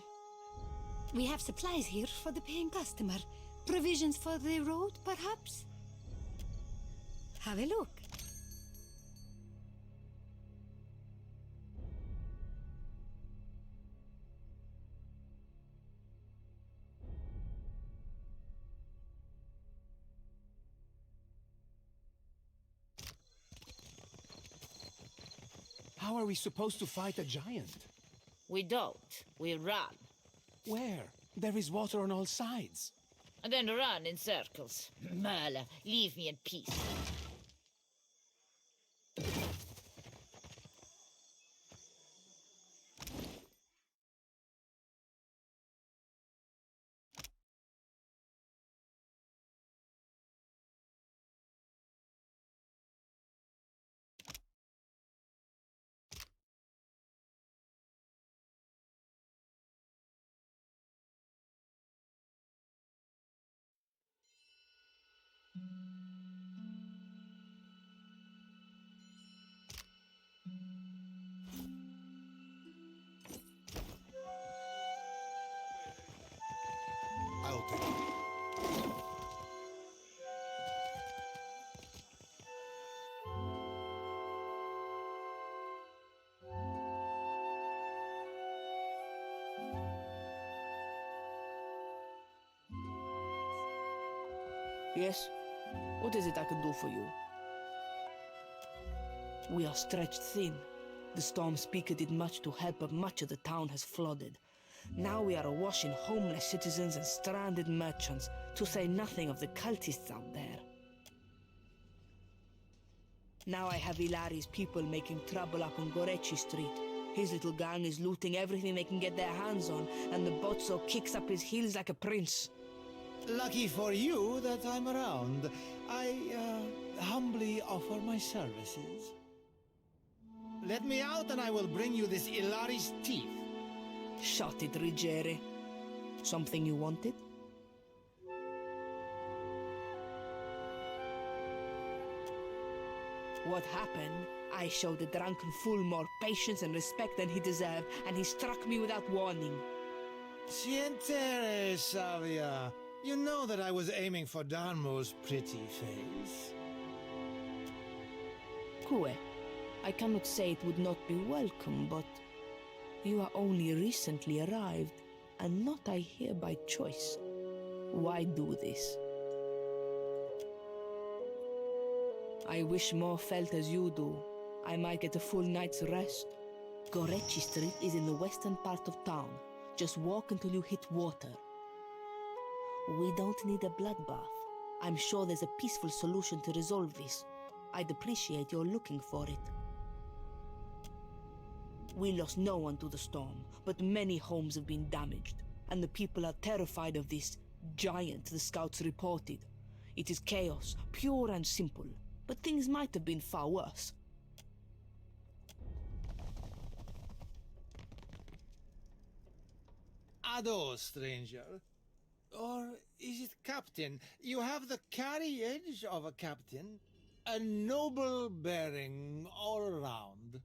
We have supplies here for the paying customer. Provisions for the road, perhaps? Have a look. How are we supposed to fight a giant? We don't. We run. Where? There is water on all sides. And then run in circles. Merle, leave me in peace. I'll take it. Yes? What is it I can do for you? We are stretched thin. The storm Speaker did much to help, but much of the town has flooded. Now we are awash in homeless citizens and stranded merchants, to say nothing of the cultists out there. Now I have Ilari's people making trouble up on Gorechi Street. His little gang is looting everything they can get their hands on, and the Bozzo kicks up his heels like a prince. Lucky for you that I'm around. I humbly offer my services. Let me out and I will bring you this Ilari's teeth. Shut it, Ruggieri. Something you wanted? What happened? I showed the drunken fool more patience and respect than he deserved, and he struck me without warning. Sientere, Savia. You know that I was aiming for Darmo's pretty face. Kue, I cannot say it would not be welcome, but you are only recently arrived, and not I here by choice. Why do this? I wish more felt as you do. I might get a full night's rest. Gorechi Street is in the western part of town. Just walk until you hit water. We don't need a bloodbath. I'm sure there's a peaceful solution to resolve this. I'd appreciate your looking for it. We lost no one to the storm, but many homes have been damaged, and the people are terrified of this giant the scouts reported. It is chaos, pure and simple, but things might have been far worse. Ado, stranger. Or is it captain? You have the carriage of a captain. A noble bearing all around.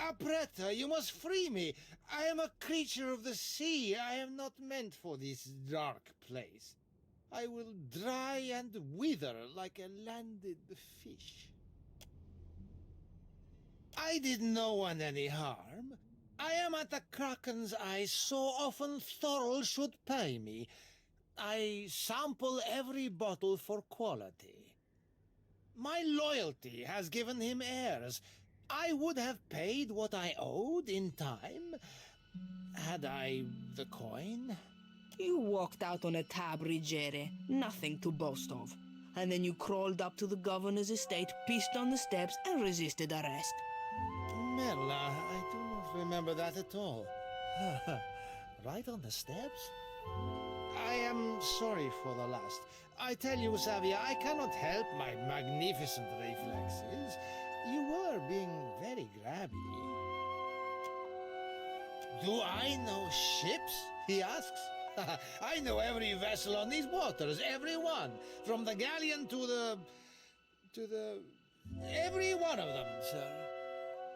Apretta, you must free me. I am a creature of the sea. I am not meant for this dark place. I will dry and wither like a landed fish. I did no one any harm. I am at the Kraken's eyes so often Thorol should pay me. I sample every bottle for quality. My loyalty has given him heirs. I would have paid what I owed in time, had I the coin. You walked out on a tab, Rigere. Nothing to boast of. And then you crawled up to the governor's estate, pissed on the steps, and resisted arrest. Merla, I do not remember that at all. Right on the steps? I am sorry for the last. I tell you, Savia, I cannot help my magnificent reflexes. You were being very grabby. Do I know ships? He asks. I know every vessel on these waters, every one. From the galleon to the... every one of them, sir.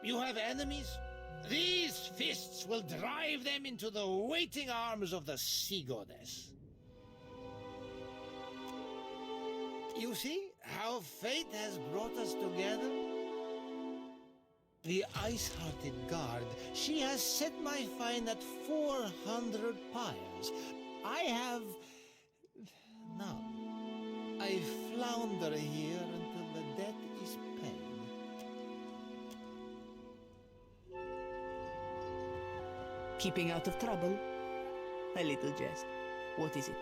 You have enemies? These fists will drive them into the waiting arms of the sea goddess. You see how fate has brought us together? The ice-hearted guard, she has set my fine at 400 pyres. I have... none. I flounder here until the debt is paid. Keeping out of trouble? A little jest. What is it?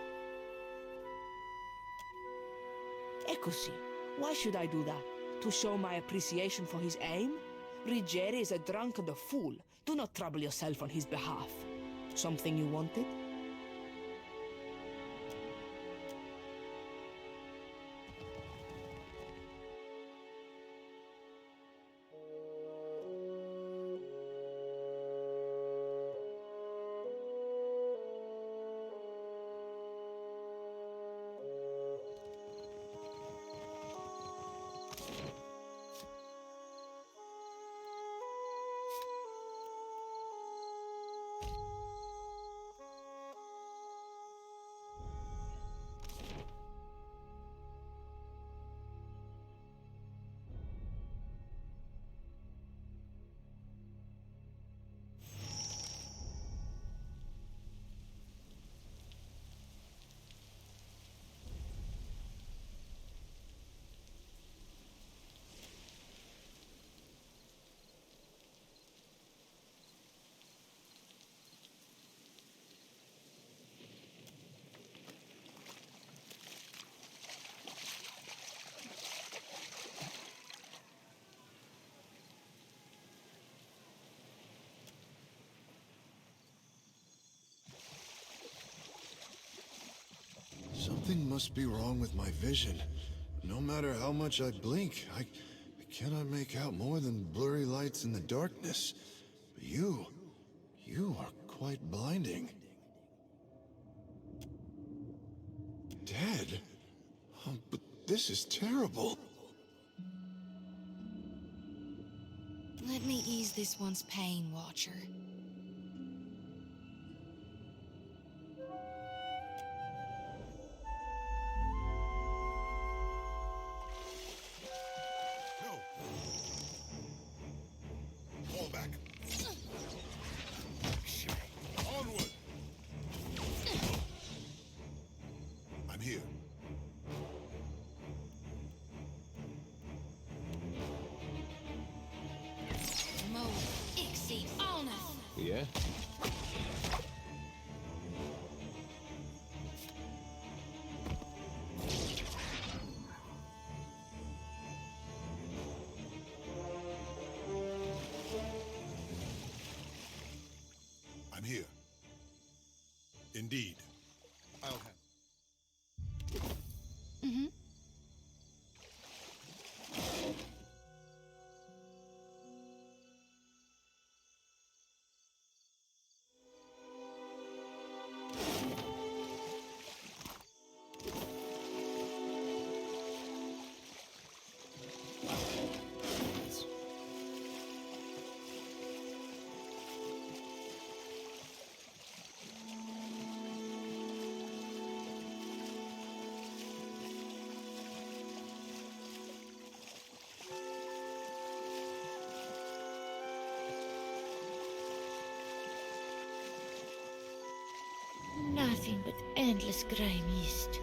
Eccoci. Why should I do that? To show my appreciation for his aim? Rigere is a drunk and a fool. Do not trouble yourself on his behalf. Something you wanted? Something must be wrong with my vision. No matter how much I blink, I cannot make out more than blurry lights in the darkness. But you are quite blinding. Dead? Oh, but this is terrible. Let me ease this one's pain, Watcher. Fall back. Onward! I'm here. Mo Ixie Alna. Yeah? I'm here. Indeed. I'll have. Mm-hmm. nothing but endless grey mist.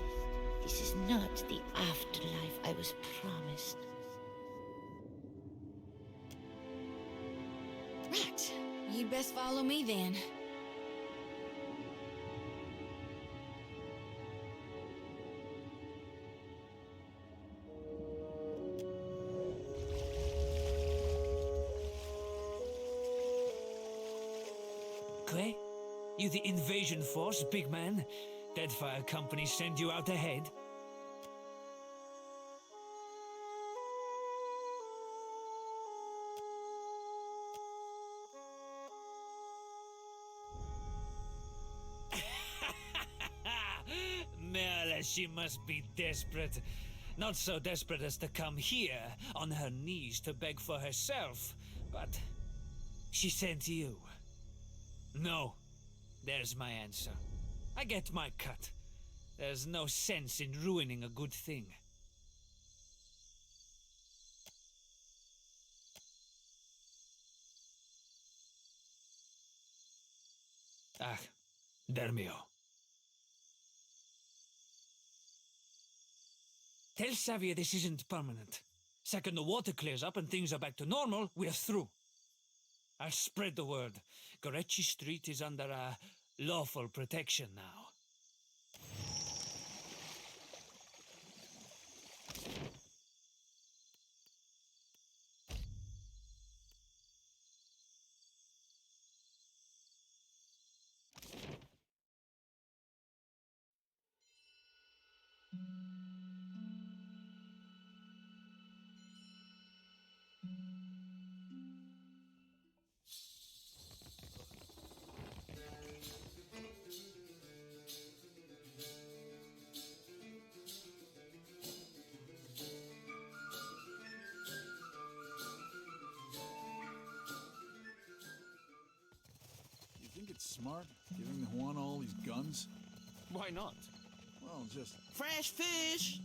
This is not the afterlife I was promised. Right. You'd best follow me then. Clay? You the invasion force, big man? Deadfire Company send you out ahead? Merle, she must be desperate. Not so desperate as to come here, on her knees to beg for herself, but she sent you. No. There's my answer. I get my cut. There's no sense in ruining a good thing. Ah, Dermio. Tell Xavier this isn't permanent. Second the water clears up and things are back to normal, we're through. I'll spread the word. Gorechi Street is under lawful protection now. You think it's smart, giving Juan all these guns? Why not? Well, just... Fresh fish!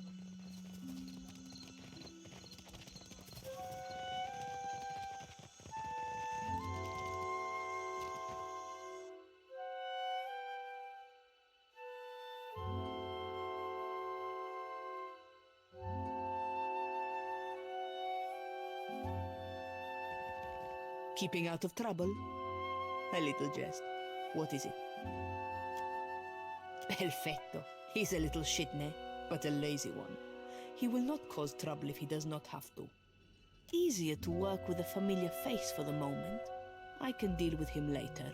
Keeping out of trouble? A little jest. What is it? Perfetto. He's a little shitne, but a lazy one. He will not cause trouble if he does not have to. Easier to work with a familiar face for the moment. I can deal with him later.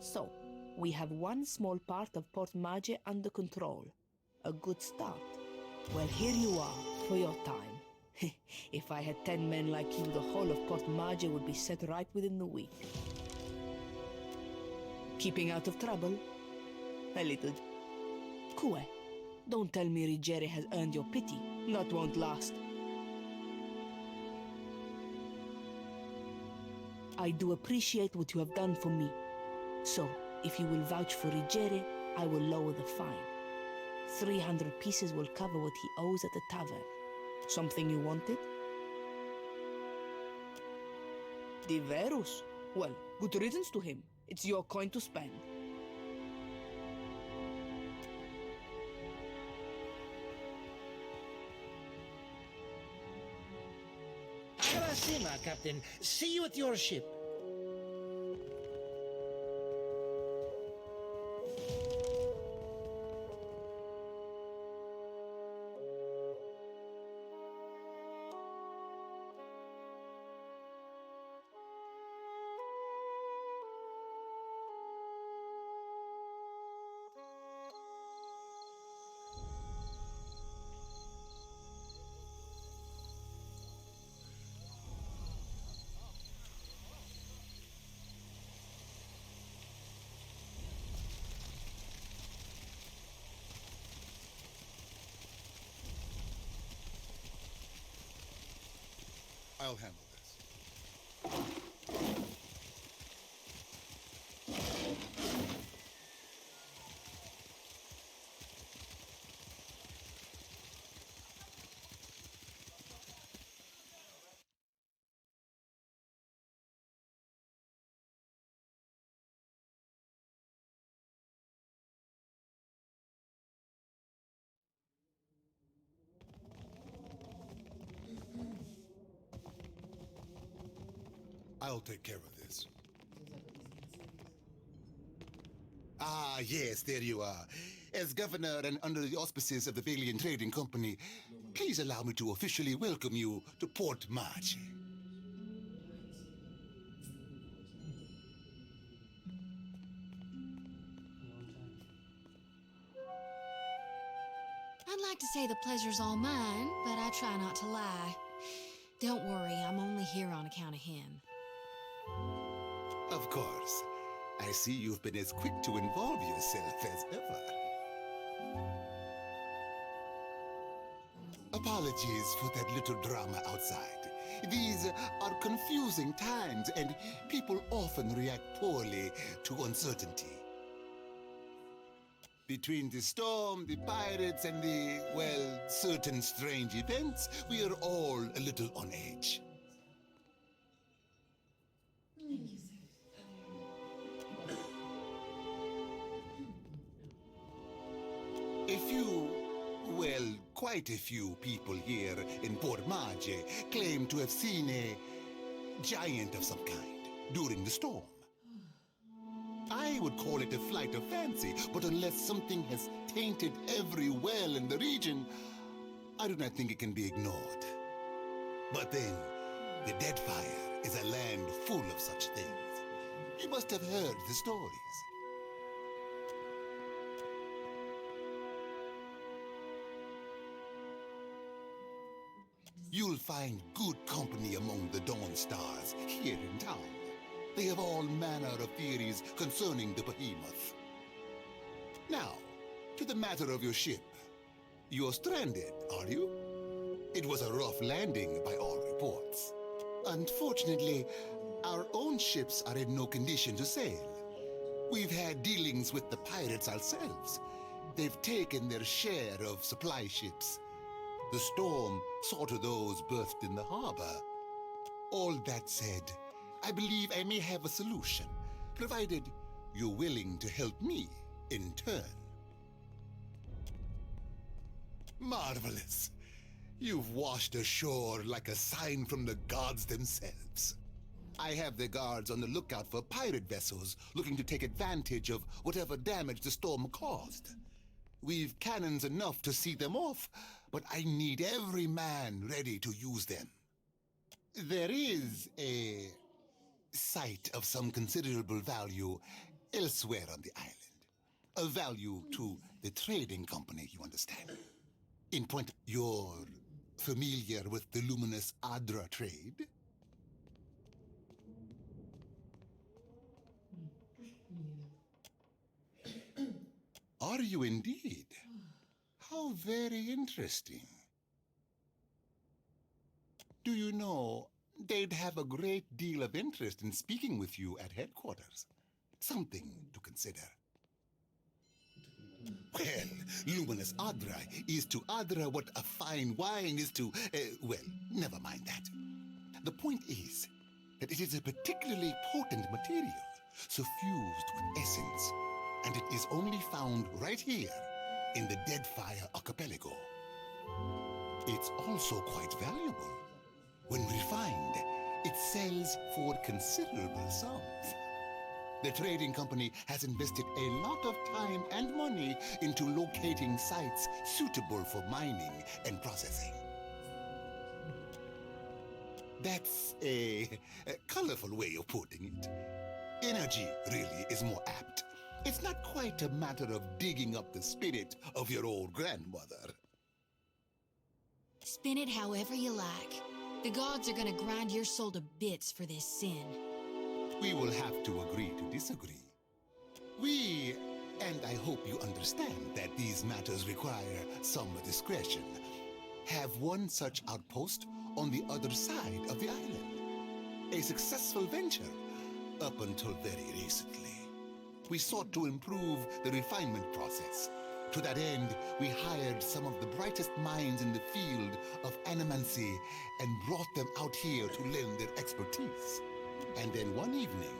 So, we have one small part of Port Mage under control. A good start. Well, here you are, for your time. If I had 10 men like you, the whole of Port Mage would be set right within the week. Keeping out of trouble? A little... Kue, don't tell me Rigere has earned your pity. That won't last. I do appreciate what you have done for me. So, if you will vouch for Rigere, I will lower the fine. 300 pieces will cover what he owes at the tavern. Something you wanted? Diverus? Well, good riddance to him. It's your coin to spend. Arasima, Captain. See you at your ship. I'll handle I'll take care of this. Ah, yes, there you are. As governor and under the auspices of the Valiant Trading Company, please allow me to officially welcome you to Port March. I'd like to say the pleasure's all mine, but I try not to lie. Don't worry, I'm only here on account of him. Of course. I see you've been as quick to involve yourself as ever. Apologies for that little drama outside. These are confusing times, and people often react poorly to uncertainty. Between the storm, the pirates, and the, well, certain strange events, we are all a little on edge. A few, well, quite a few people here in Port Marge claim to have seen a giant of some kind during the storm. I would call it a flight of fancy, but unless something has tainted every well in the region, I do not think it can be ignored. But then, the Deadfire is a land full of such things. You must have heard the stories. You'll find good company among the Dawn Stars here in town. They have all manner of theories concerning the behemoth. Now, to the matter of your ship. You're stranded, are you? It was a rough landing by all reports. Unfortunately, our own ships are in no condition to sail. We've had dealings with the pirates ourselves. They've taken their share of supply ships. The storm saw to those berthed in the harbor. All that said, I believe I may have a solution, provided you're willing to help me in turn. Marvelous. You've washed ashore like a sign from the gods themselves. I have the guards on the lookout for pirate vessels looking to take advantage of whatever damage the storm caused. We've cannons enough to see them off, but I need every man ready to use them. There is a site of some considerable value elsewhere on the island. A value to the trading company, you understand. In point, you're familiar with the luminous Adra trade? Are you indeed? How very interesting. Do you know, they'd have a great deal of interest in speaking with you at headquarters. Something to consider. Well, Luminous Adra is to Adra what a fine wine is to, well, never mind that. The point is that it is a particularly potent material, suffused with essence, and it is only found right here in the Deadfire Archipelago. It's also quite valuable. When refined, it sells for considerable sums. The trading company has invested a lot of time and money into locating sites suitable for mining and processing. That's a colorful way of putting it. Energy, really, is more apt. It's not quite a matter of digging up the spirit of your old grandmother. Spin it however you like. The gods are gonna grind your soul to bits for this sin. We will have to agree to disagree. We, and I hope you understand that these matters require some discretion, have one such outpost on the other side of the island. A successful venture, up until very recently. We sought to improve the refinement process. To that end, we hired some of the brightest minds in the field of animancy and brought them out here to lend their expertise. And then one evening,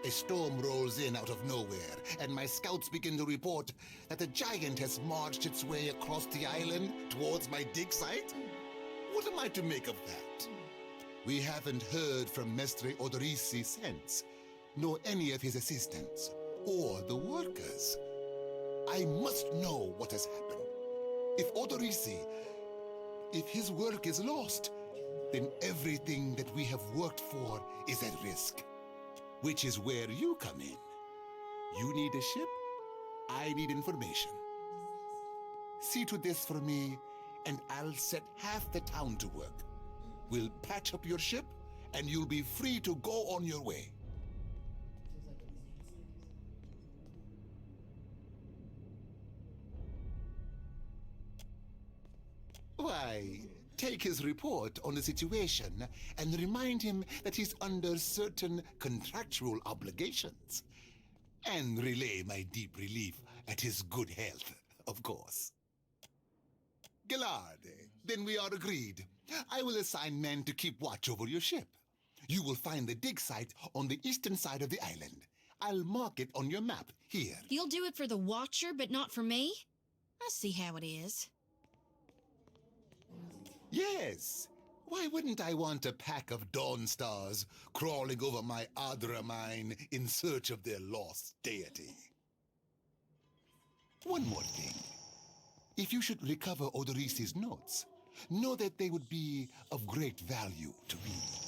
a storm rolls in out of nowhere, and my scouts begin to report that a giant has marched its way across the island towards my dig site. What am I to make of that? We haven't heard from Mestre Odorisi since, nor any of his assistants, or the workers. I must know what has happened. If Odorisi, if his work is lost, then everything that we have worked for is at risk. Which is where you come in. You need a ship, I need information. See to this for me, and I'll set half the town to work. We'll patch up your ship, and you'll be free to go on your way. Why, take his report on the situation and remind him that he's under certain contractual obligations. And relay my deep relief at his good health, of course. Gilard, then we are agreed. I will assign men to keep watch over your ship. You will find the dig site on the eastern side of the island. I'll mark it on your map here. You'll do it for the Watcher, but not for me? I see how it is. Yes. Why wouldn't I want a pack of Dawnstars crawling over my Adra mine in search of their lost deity? One more thing. If you should recover Odorisi's notes, know that they would be of great value to read.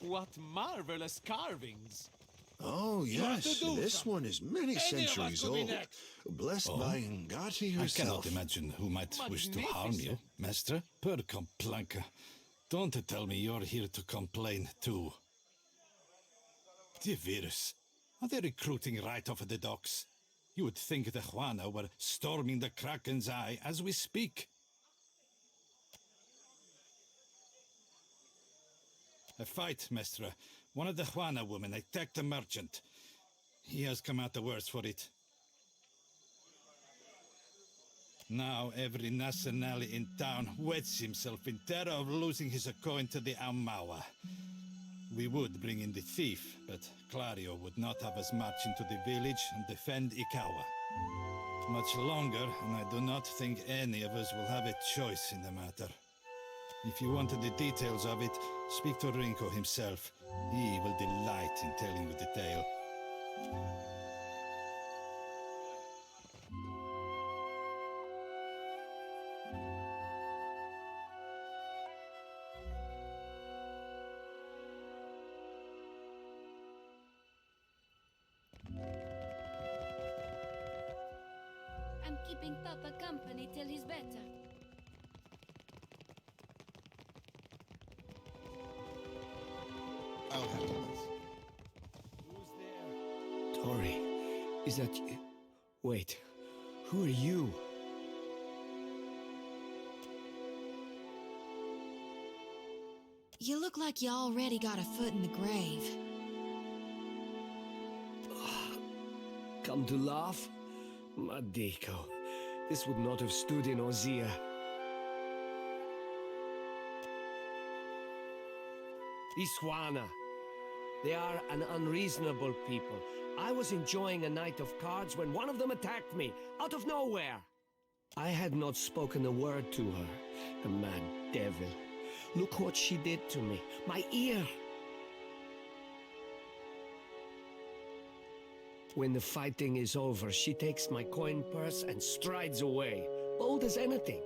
What marvelous carvings! Oh, yes. This one is many centuries old. Blessed by Ngati herself. I cannot imagine who might wish to harm you, Master. Per complanca. Don't tell me you're here to complain, too. Divirus. Are they recruiting right off the docks? You would think the Juana were storming the Kraken's Eye as we speak. A fight, Mestre. One of the Juana women attacked a merchant. He has come out the worse for it. Now every Nasanali in town wets himself in terror of losing his coin to the Aumaua. We would bring in the thief, but Clario would not have us march into the village and defend Ikawa. Much longer, and I do not think any of us will have a choice in the matter. If you wanted the details of it, speak to Rinko himself. He will delight in telling you the tale. I'm keeping Papa company till he's better. I'll handle this. Tori, is that you? Wait, who are you? You look like you already got a foot in the grave. Come to laugh? Madiko, this would not have stood in Ozia. Iswana. They are an unreasonable people. I was enjoying a night of cards when one of them attacked me, out of nowhere. I had not spoken a word to her, the mad devil. Look what she did to me, my ear. When the fighting is over, she takes my coin purse and strides away, bold as anything.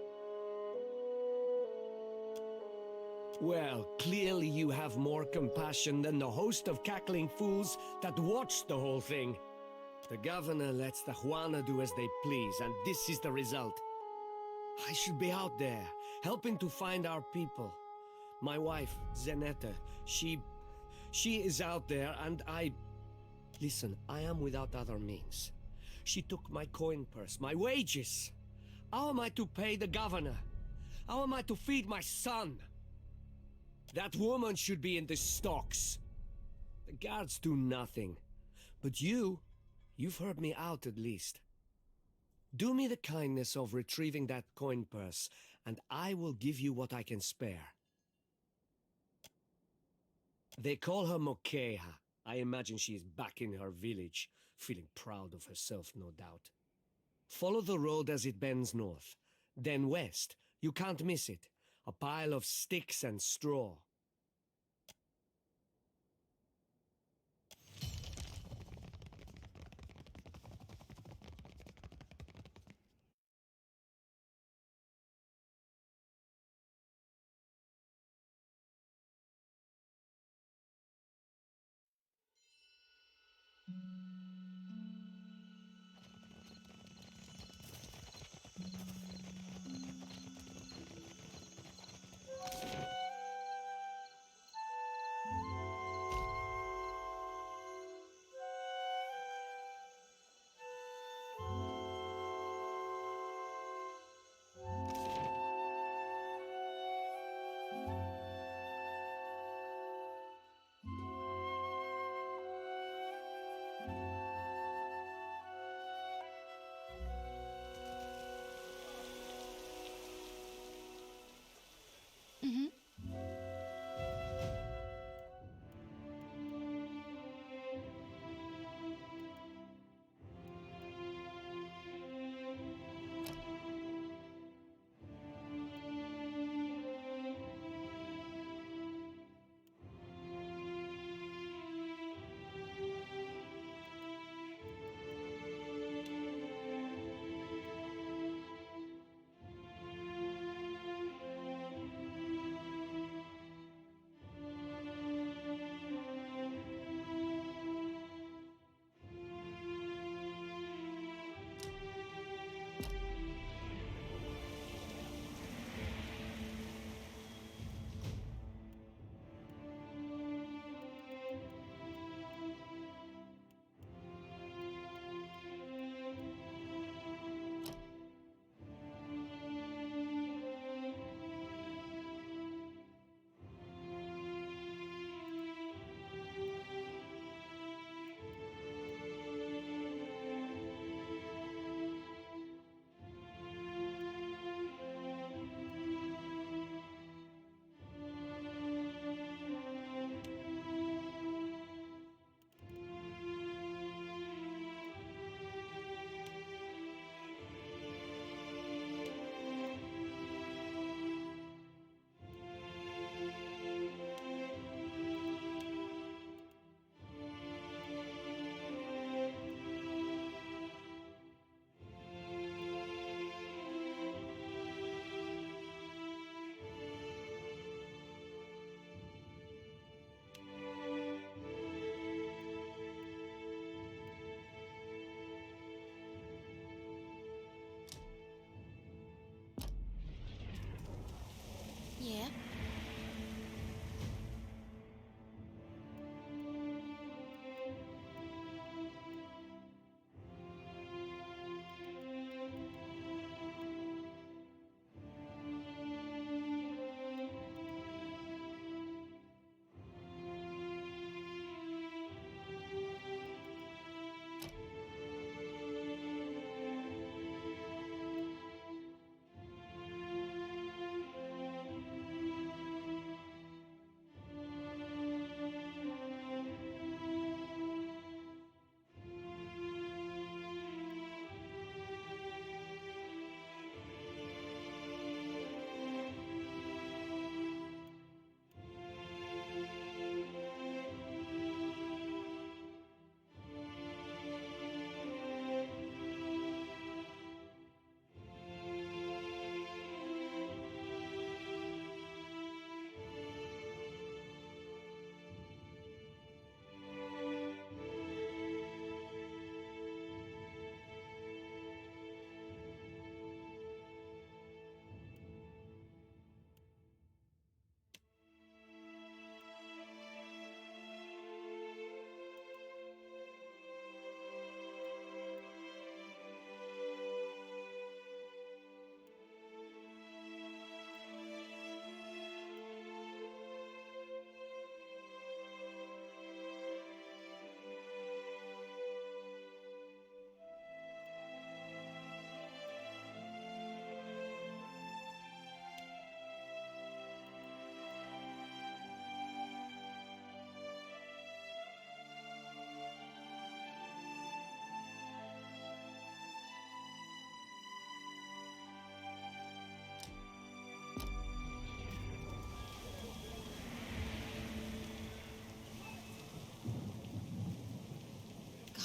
Well, clearly you have more compassion than the host of cackling fools that watched the whole thing. The governor lets the Juana do as they please, and this is the result. I should be out there, helping to find our people. My wife, Zeneta, she is out there, and Listen, I am without other means. She took my coin purse, my wages. How am I to pay the governor? How am I to feed my son? That woman should be in the stocks. The guards do nothing. But you've heard me out at least. Do me the kindness of retrieving that coin purse, and I will give you what I can spare. They call her Mokeha. I imagine she is back in her village, feeling proud of herself, no doubt. Follow the road as it bends north. Then west. You can't miss it. A pile of sticks and straw.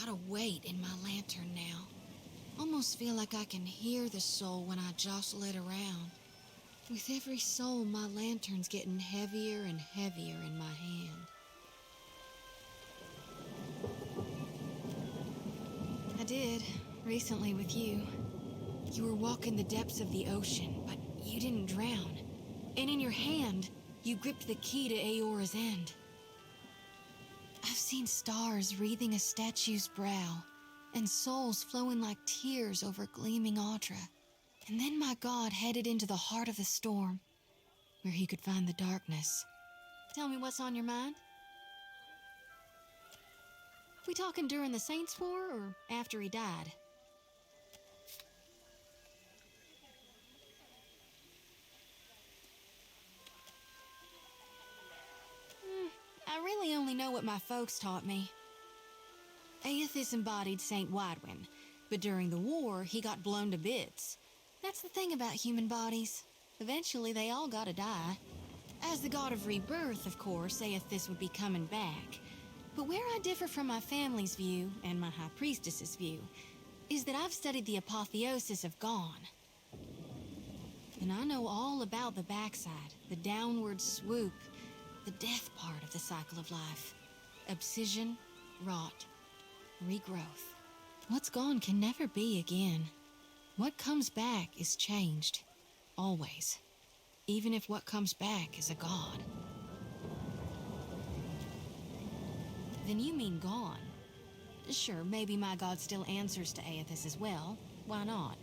got a weight in my lantern now. Almost feel like I can hear the soul when I jostle it around. With every soul, my lantern's getting heavier and heavier in my hand. I did, recently with you. You were walking the depths of the ocean, but you didn't drown. And in your hand, you gripped the key to Aora's end. I've seen stars wreathing a statue's brow, and souls flowing like tears over gleaming Audra. And then my god headed into the heart of the storm, where he could find the darkness. Tell me what's on your mind? We talking during the Saints' War, or after he died? I really only know what my folks taught me. Aethys embodied Saint Widwin, but during the war, he got blown to bits. That's the thing about human bodies. Eventually, they all gotta die. As the god of rebirth, of course, Aethys would be coming back. But where I differ from my family's view, and my High Priestess's view, is that I've studied the apotheosis of Gone. And I know all about the backside, the downward swoop, the death part of the cycle of life. Obsession, rot, regrowth. What's gone can never be again. What comes back is changed. Always. Even if what comes back is a god. Then you mean gone. Sure, maybe my god still answers to Aethys as well. Why not?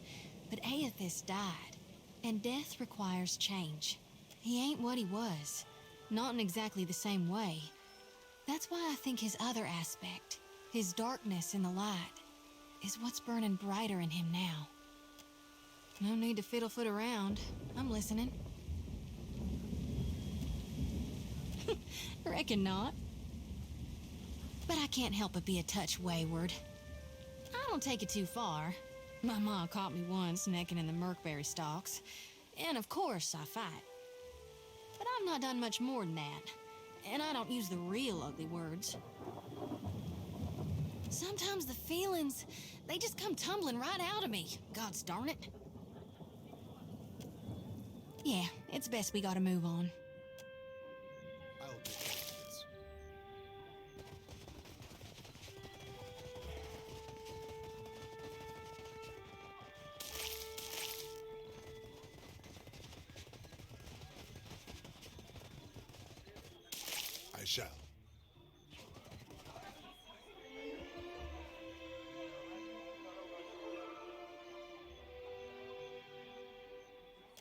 But Aethys died, and death requires change. He ain't what he was. Not in exactly the same way. That's why I think his other aspect, his darkness in the light, is what's burning brighter in him now. No need to fiddle-foot around. I'm listening. Reckon not. But I can't help but be a touch wayward. I don't take it too far. My mom caught me once necking in the Merkberry stalks. And of course I fight. But I've not done much more than that. And I don't use the real ugly words. Sometimes the feelings, they just come tumbling right out of me. Gods darn it. Yeah, it's best we gotta move on. I'll take care of this. I shall.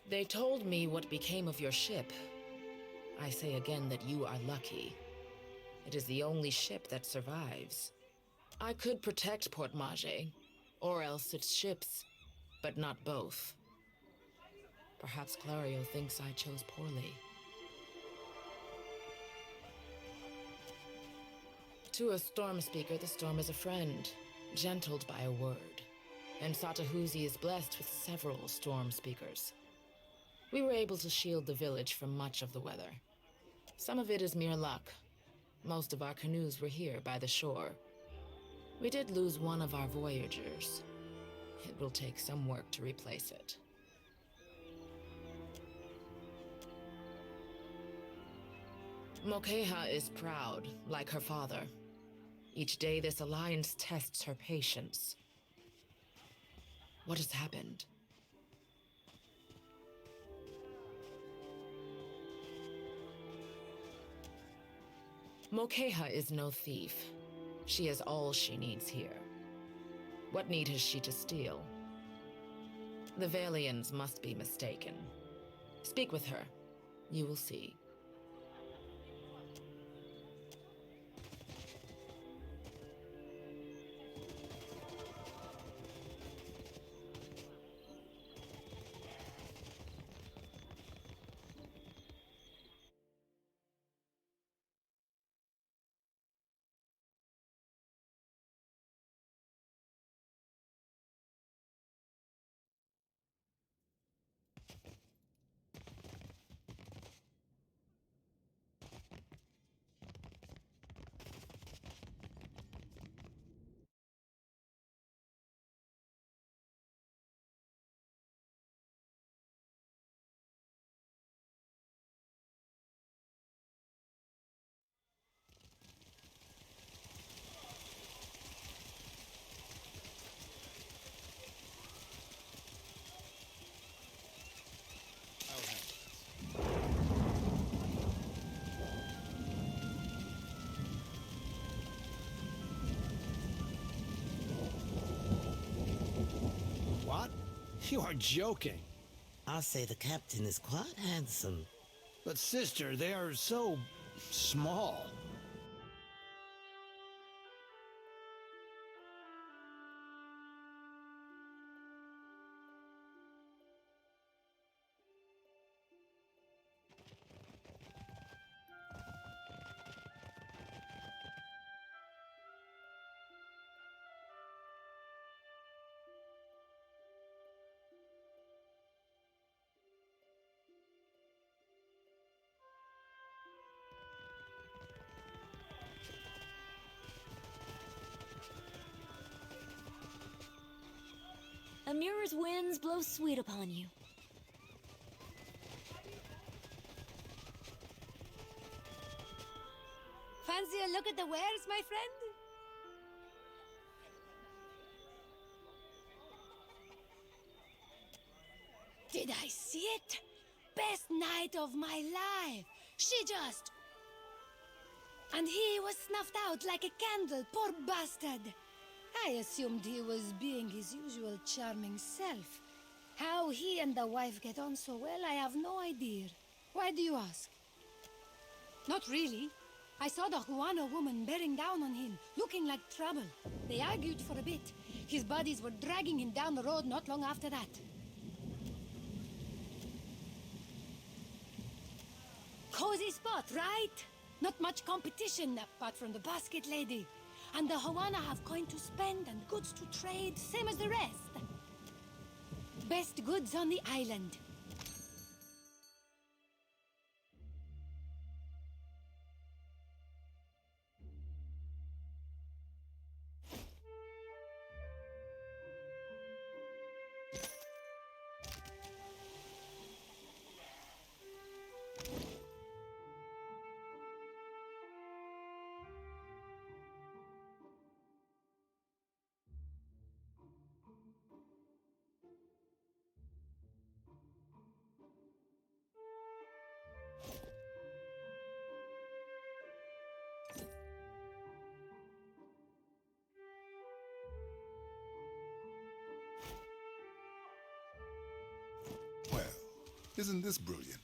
They told me what became of your ship. I say again that you are lucky. It is the only ship that survives. I could protect Port Mage, or else its ships, but not both. Perhaps Clario thinks I chose poorly. To a storm speaker, the storm is a friend, gentled by a word. And Satahuzi is blessed with several storm speakers. We were able to shield the village from much of the weather. Some of it is mere luck. Most of our canoes were here by the shore. We did lose one of our voyagers. It will take some work to replace it. Mokeha is proud, like her father. Each day this alliance tests her patience. What has happened? Mokeha is no thief. She has all she needs here. What need has she to steal? The Valians must be mistaken. Speak with her. You will see. You are joking. I'll say the captain is quite handsome. But sister, they are so small. Amura's winds blow sweet upon you. Fancy a look at the wares, my friend? Did I see it? Best night of my life. She just... And he was snuffed out like a candle, poor bastard. I assumed he was being his usual charming self. How he and the wife get on so well, I have no idea. Why do you ask? Not really. I saw the Juana woman bearing down on him, looking like trouble. They argued for a bit. His buddies were dragging him down the road not long after that. Cozy spot, right? Not much competition apart from the basket lady. And the Juana have coin to spend and goods to trade, same as the rest. Best goods on the island. Well, isn't this brilliant?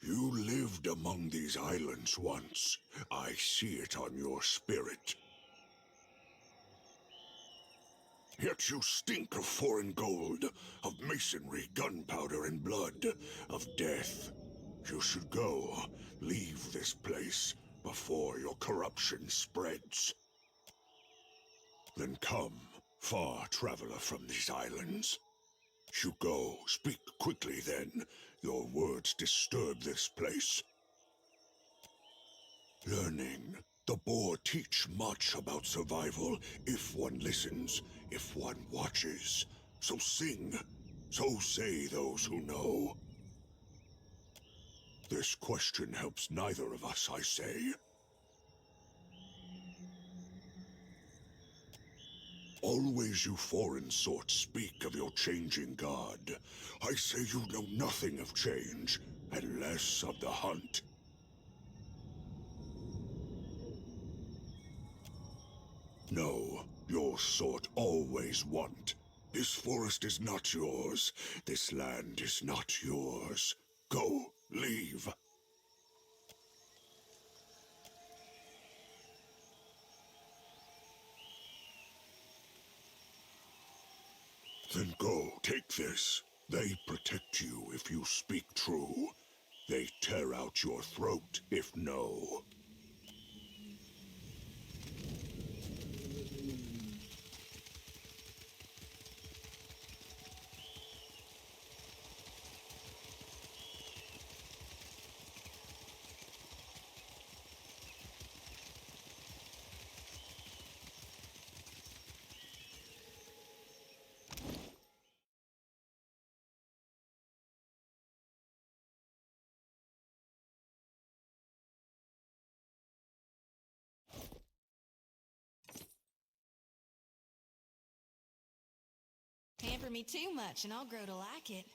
You lived among these islands once. I see it on your spirit. Yet you stink of foreign gold, of masonry, gunpowder, and blood, of death. You should go. Leave this place before your corruption spreads. Then come, far traveler from these islands. You go. Speak quickly then. Your words disturb this place. Learning. The Boar teach much about survival if one listens, if one watches. So sing. So say those who know. This question helps neither of us, I say. Always you foreign sorts speak of your changing god. I say you know nothing of change, and less of the hunt. No, your sort always want. This forest is not yours. This land is not yours. Go, leave. Then go, take this. They protect you if you speak true. They tear out your throat if no. Pamper me too much and I'll grow to like it.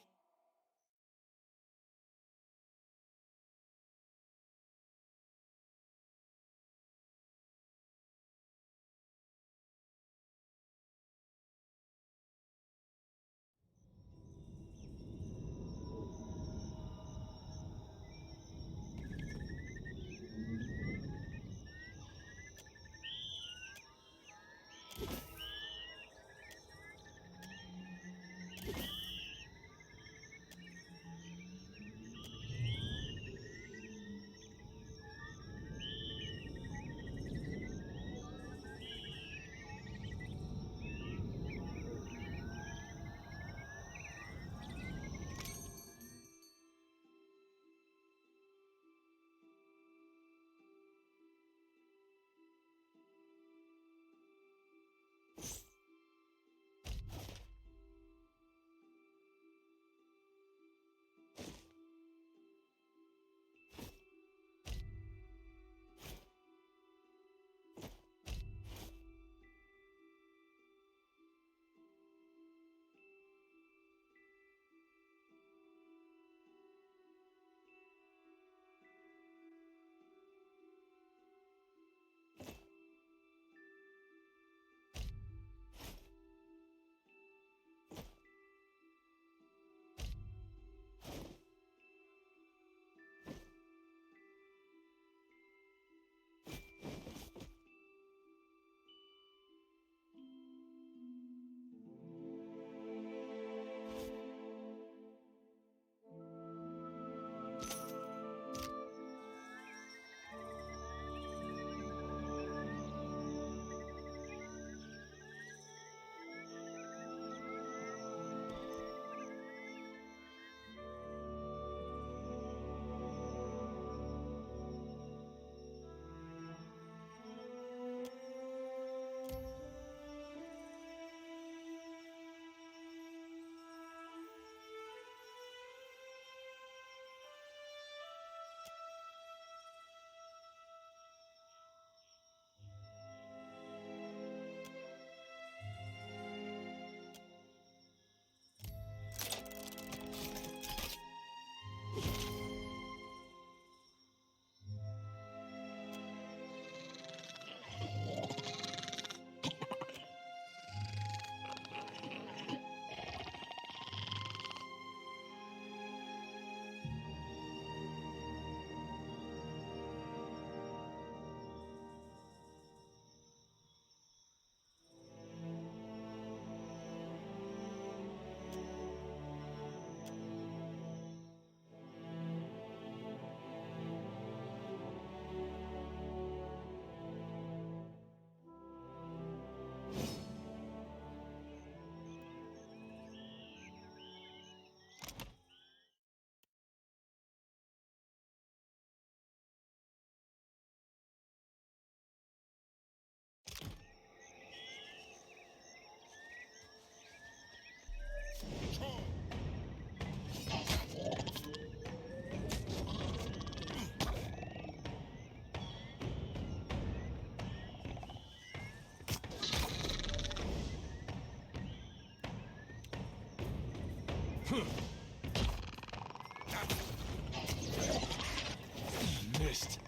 Missed.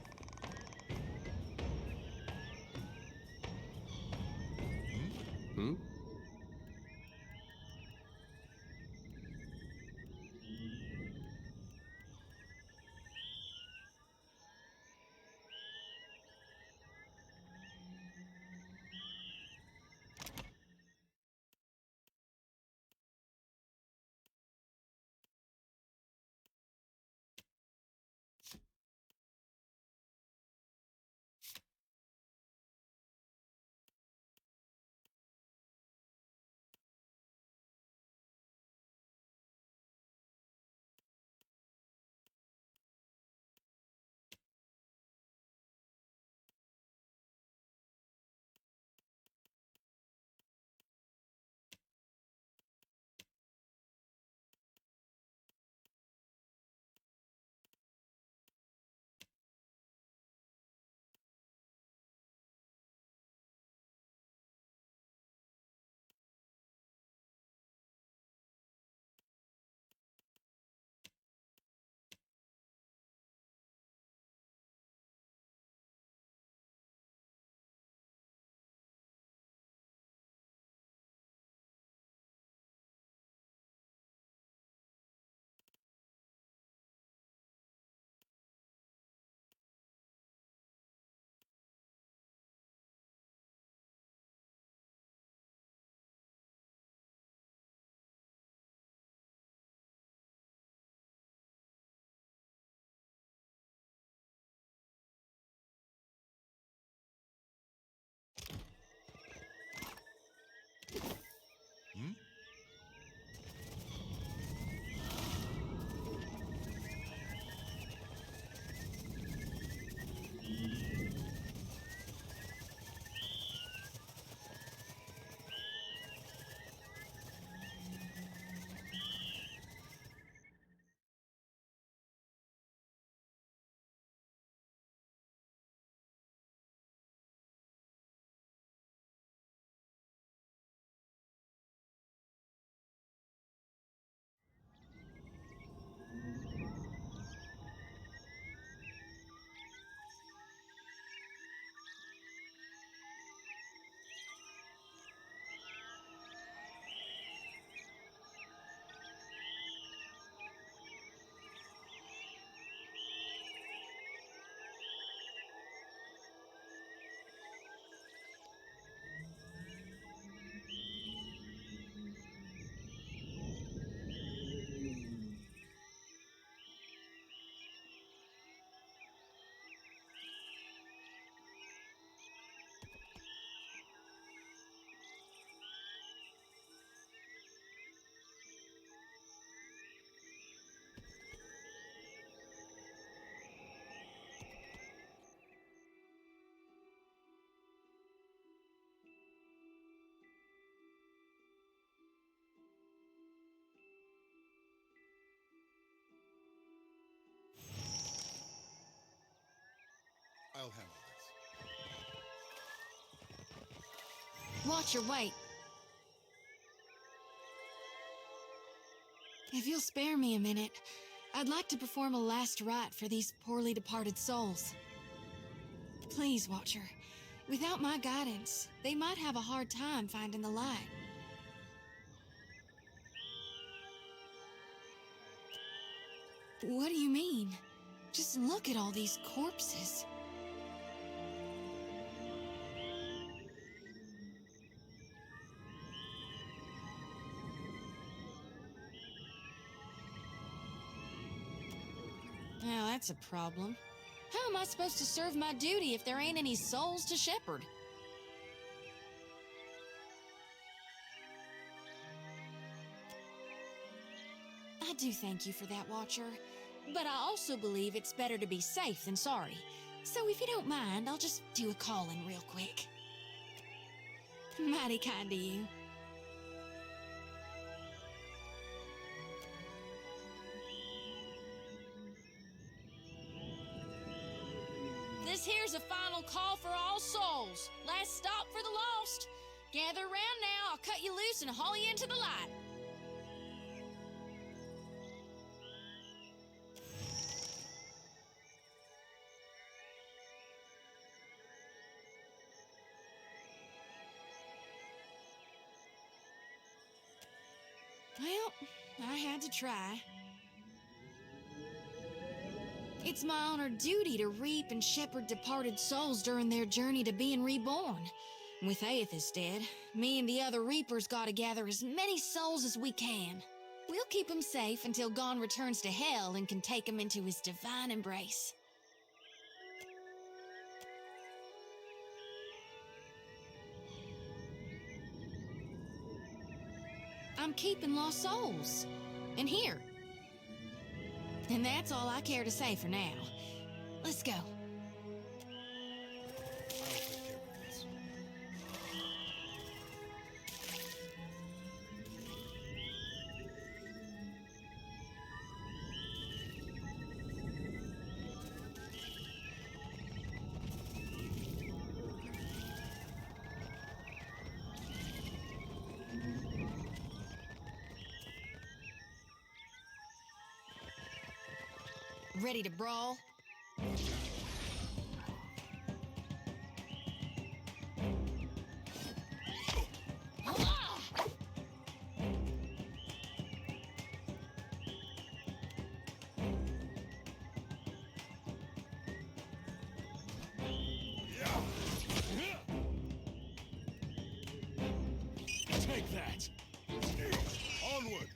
Hmm? I'll handle this. Watch your weight. If you'll spare me a minute, I'd like to perform a last rite for these poorly departed souls. Please, Watcher. Without my guidance, they might have a hard time finding the light. What do you mean? Just look at all these corpses. Now that's a problem. How am I supposed to serve my duty if there ain't any souls to shepherd? I do thank you for that, Watcher. But I also believe it's better to be safe than sorry. So if you don't mind, I'll just do a call-in real quick. Mighty kind of you. This here's a final call for all souls. Last stop for the lost. Gather around now, I'll cut you loose and haul you into the light. Well, I had to try. It's my honored duty to reap and shepherd departed souls during their journey to being reborn. With Aethys dead, me and the other Reapers gotta gather as many souls as we can. We'll keep him safe until Gon returns to Hell and can take him into his divine embrace. I'm keeping lost souls. And here. And that's all I care to say for now. Let's go. Ready to brawl? Take that! Onward!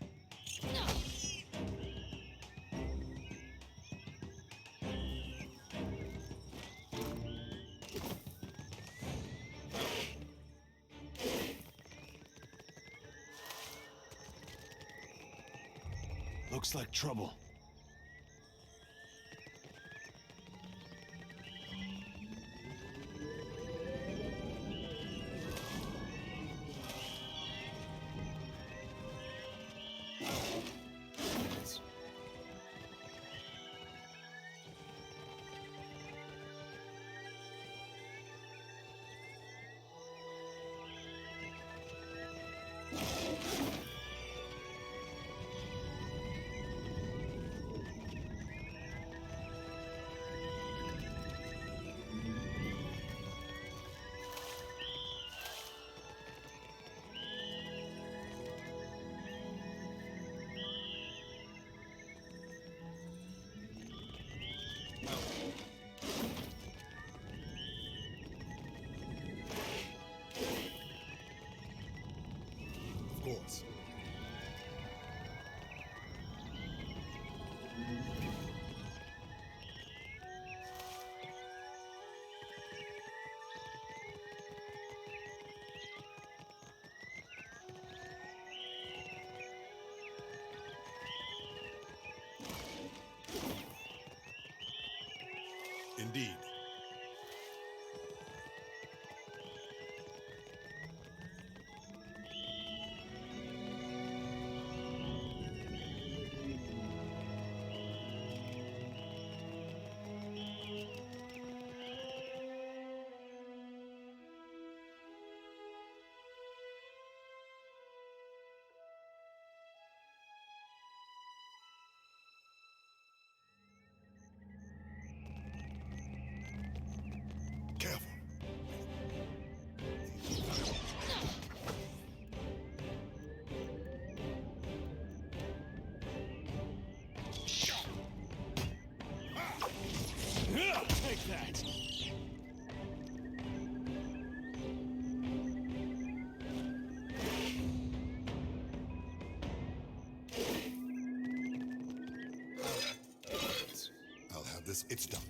Looks like trouble. Of course. Indeed. Careful. Take that! I'll have this. It's done.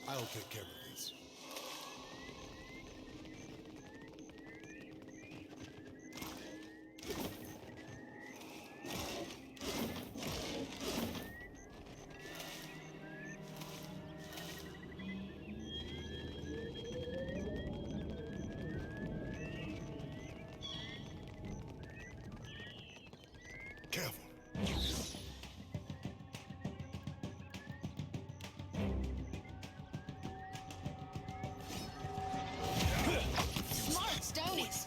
I'll take care of this. Careful. Smart stonies.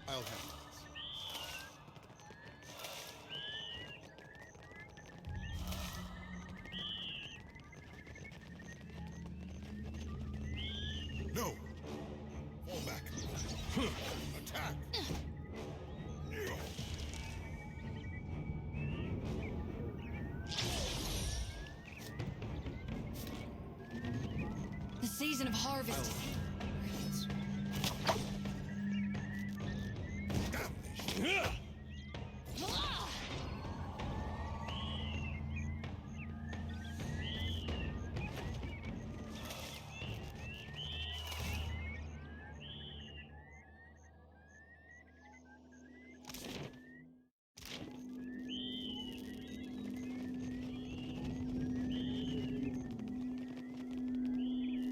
I'll handle this. No! Fall back. Attack! The season of harvest is here.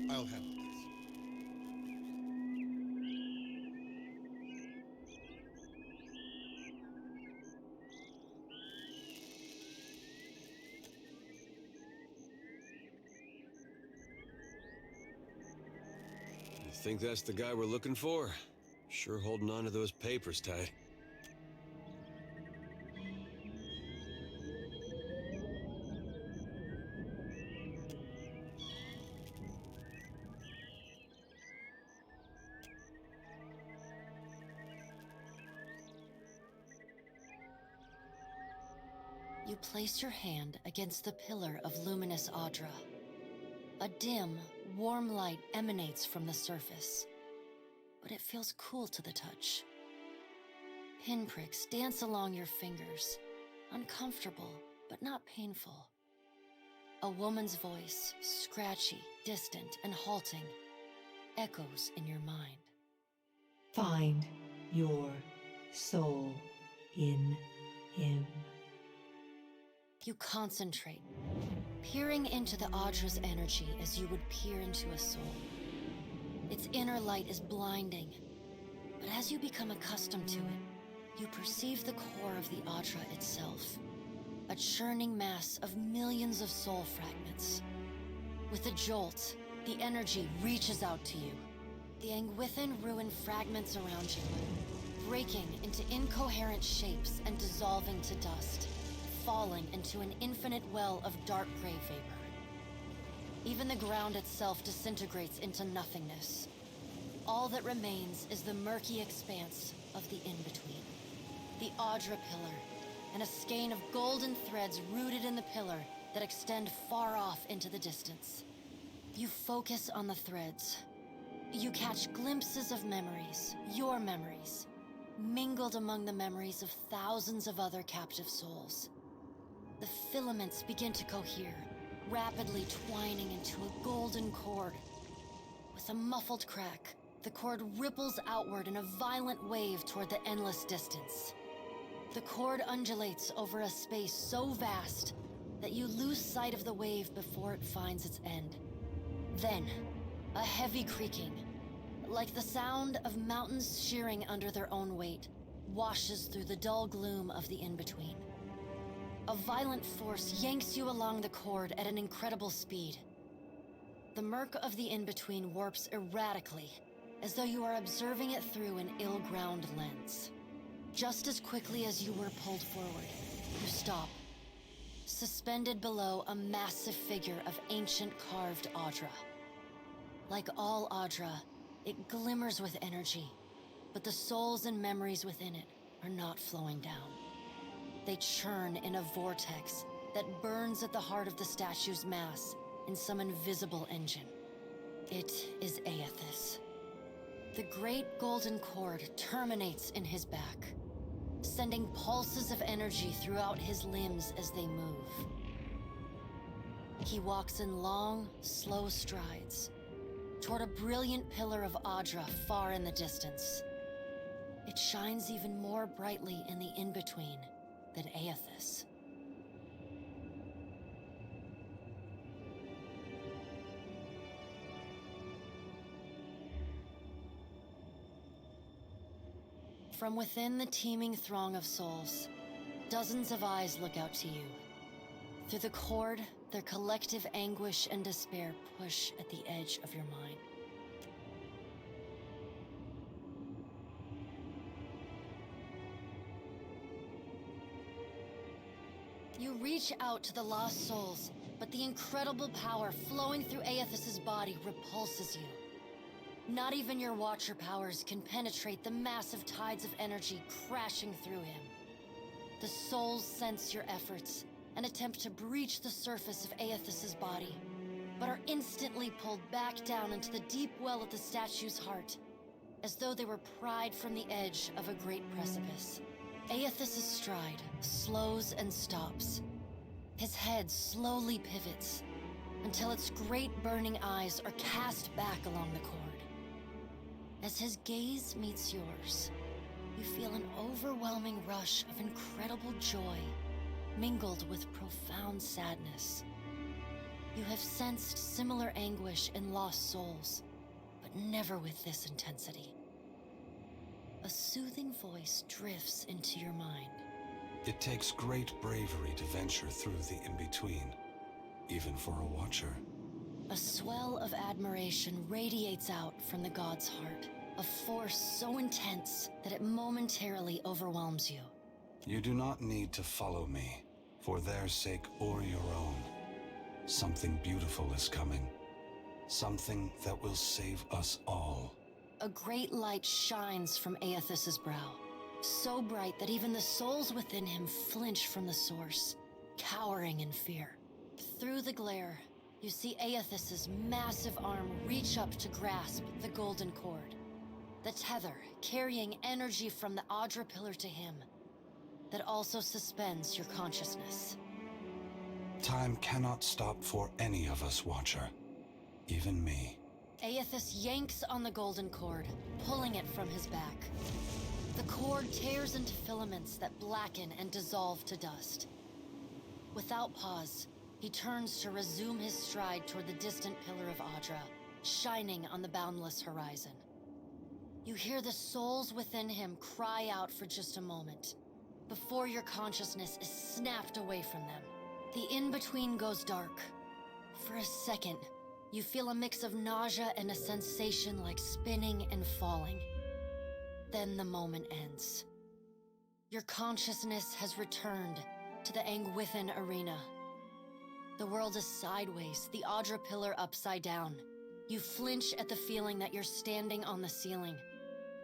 I'll handle this. You think that's the guy we're looking for? Sure holding on to those papers tight. You place your hand against the pillar of luminous Audra. A dim, warm light emanates from the surface, but it feels cool to the touch. Pinpricks dance along your fingers, uncomfortable, but not painful. A woman's voice, scratchy, distant, and halting, echoes in your mind. Find your soul in him. You concentrate, peering into the Audra's energy as you would peer into a soul. Its inner light is blinding, but as you become accustomed to it, you perceive the core of the Audra itself, a churning mass of millions of soul fragments. With a jolt, the energy reaches out to you. The Angwithan ruin fragments around you, breaking into incoherent shapes and dissolving to dust, falling into an infinite well of dark gray vapor. Even the ground itself disintegrates into nothingness. All that remains is the murky expanse of the in-between. The Audra Pillar, and a skein of golden threads rooted in the pillar that extend far off into the distance. You focus on the threads. You catch glimpses of memories, your memories, mingled among the memories of thousands of other captive souls. The filaments begin to cohere, rapidly twining into a golden cord. With a muffled crack, the cord ripples outward in a violent wave toward the endless distance. The cord undulates over a space so vast that you lose sight of the wave before it finds its end. Then, a heavy creaking, like the sound of mountains shearing under their own weight, washes through the dull gloom of the in-between. A violent force yanks you along the cord at an incredible speed. The murk of the in-between warps erratically, as though you are observing it through an ill-ground lens. Just as quickly as you were pulled forward, you stop, suspended below a massive figure of ancient carved Audra. Like all Audra, it glimmers with energy, but the souls and memories within it are not flowing down. They churn in a vortex that burns at the heart of the statue's mass in some invisible engine. It is Aethys. The great golden cord terminates in his back, sending pulses of energy throughout his limbs as they move. He walks in long, slow strides toward a brilliant pillar of Audra far in the distance. It shines even more brightly in the in-between than Aethys. From within the teeming throng of souls, dozens of eyes look out to you. Through the cord, their collective anguish and despair push at the edge of your mind. You reach out to the lost souls, but the incredible power flowing through Aethys' body repulses you. Not even your Watcher powers can penetrate the massive tides of energy crashing through him. The souls sense your efforts and attempt to breach the surface of Aethys' body, but are instantly pulled back down into the deep well at the statue's heart, as though they were pried from the edge of a great precipice. Aethys' stride slows and stops. His head slowly pivots, until its great burning eyes are cast back along the cord. As his gaze meets yours, you feel an overwhelming rush of incredible joy, mingled with profound sadness. You have sensed similar anguish in lost souls, but never with this intensity. A soothing voice drifts into your mind. It takes great bravery to venture through the in-between, even for a Watcher. A swell of admiration radiates out from the god's heart, a force so intense that it momentarily overwhelms you. You do not need to follow me, for their sake or your own. Something beautiful is coming. Something that will save us all. A great light shines from Aethys' brow, so bright that even the souls within him flinch from the source, cowering in fear. Through the glare, you see Aethys' massive arm reach up to grasp the golden cord. The tether carrying energy from the Audra pillar to him, that also suspends your consciousness. Time cannot stop for any of us, Watcher. Even me. Aethys yanks on the golden cord, pulling it from his back. The cord tears into filaments that blacken and dissolve to dust. Without pause, he turns to resume his stride toward the distant pillar of Audra, shining on the boundless horizon. You hear the souls within him cry out for just a moment, before your consciousness is snapped away from them. The in-between goes dark. For a second, you feel a mix of nausea and a sensation like spinning and falling. Then the moment ends. Your consciousness has returned to the Angwithan arena. The world is sideways, the Audra pillar upside down. You flinch at the feeling that you're standing on the ceiling.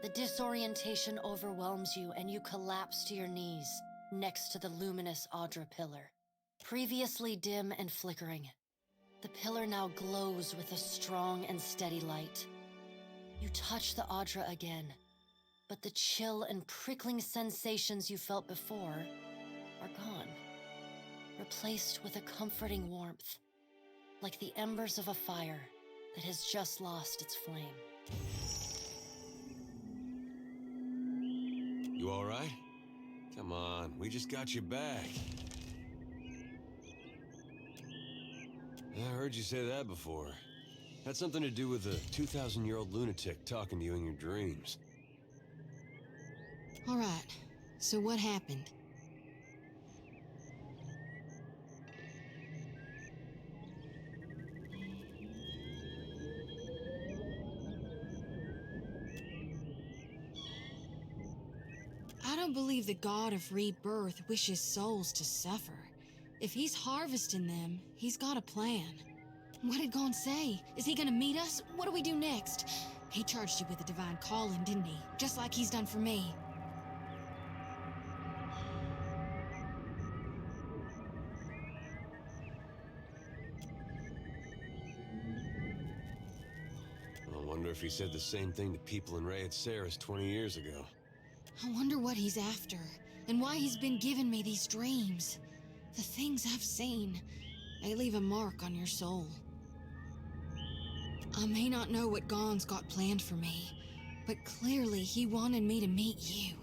The disorientation overwhelms you and you collapse to your knees next to the luminous Audra pillar. Previously dim and flickering, the pillar now glows with a strong and steady light. You touch the Audra again, but the chill and prickling sensations you felt before are gone, replaced with a comforting warmth like the embers of a fire that has just lost its flame. You all right? Come on, we just got you back. I heard you say that before. Had something to do with a 2,000-year-old lunatic talking to you in your dreams. All right, so what happened? I don't believe the god of rebirth wishes souls to suffer. If he's harvesting them, he's got a plan. What did Gon say? Is he gonna meet us? What do we do next? He charged you with a divine calling, didn't he? Just like he's done for me. I wonder if he said the same thing to people in Rayet Saris 20 years ago. I wonder what he's after, and why he's been giving me these dreams. The things I've seen, they leave a mark on your soul. I may not know what Gon's got planned for me, but clearly he wanted me to meet you.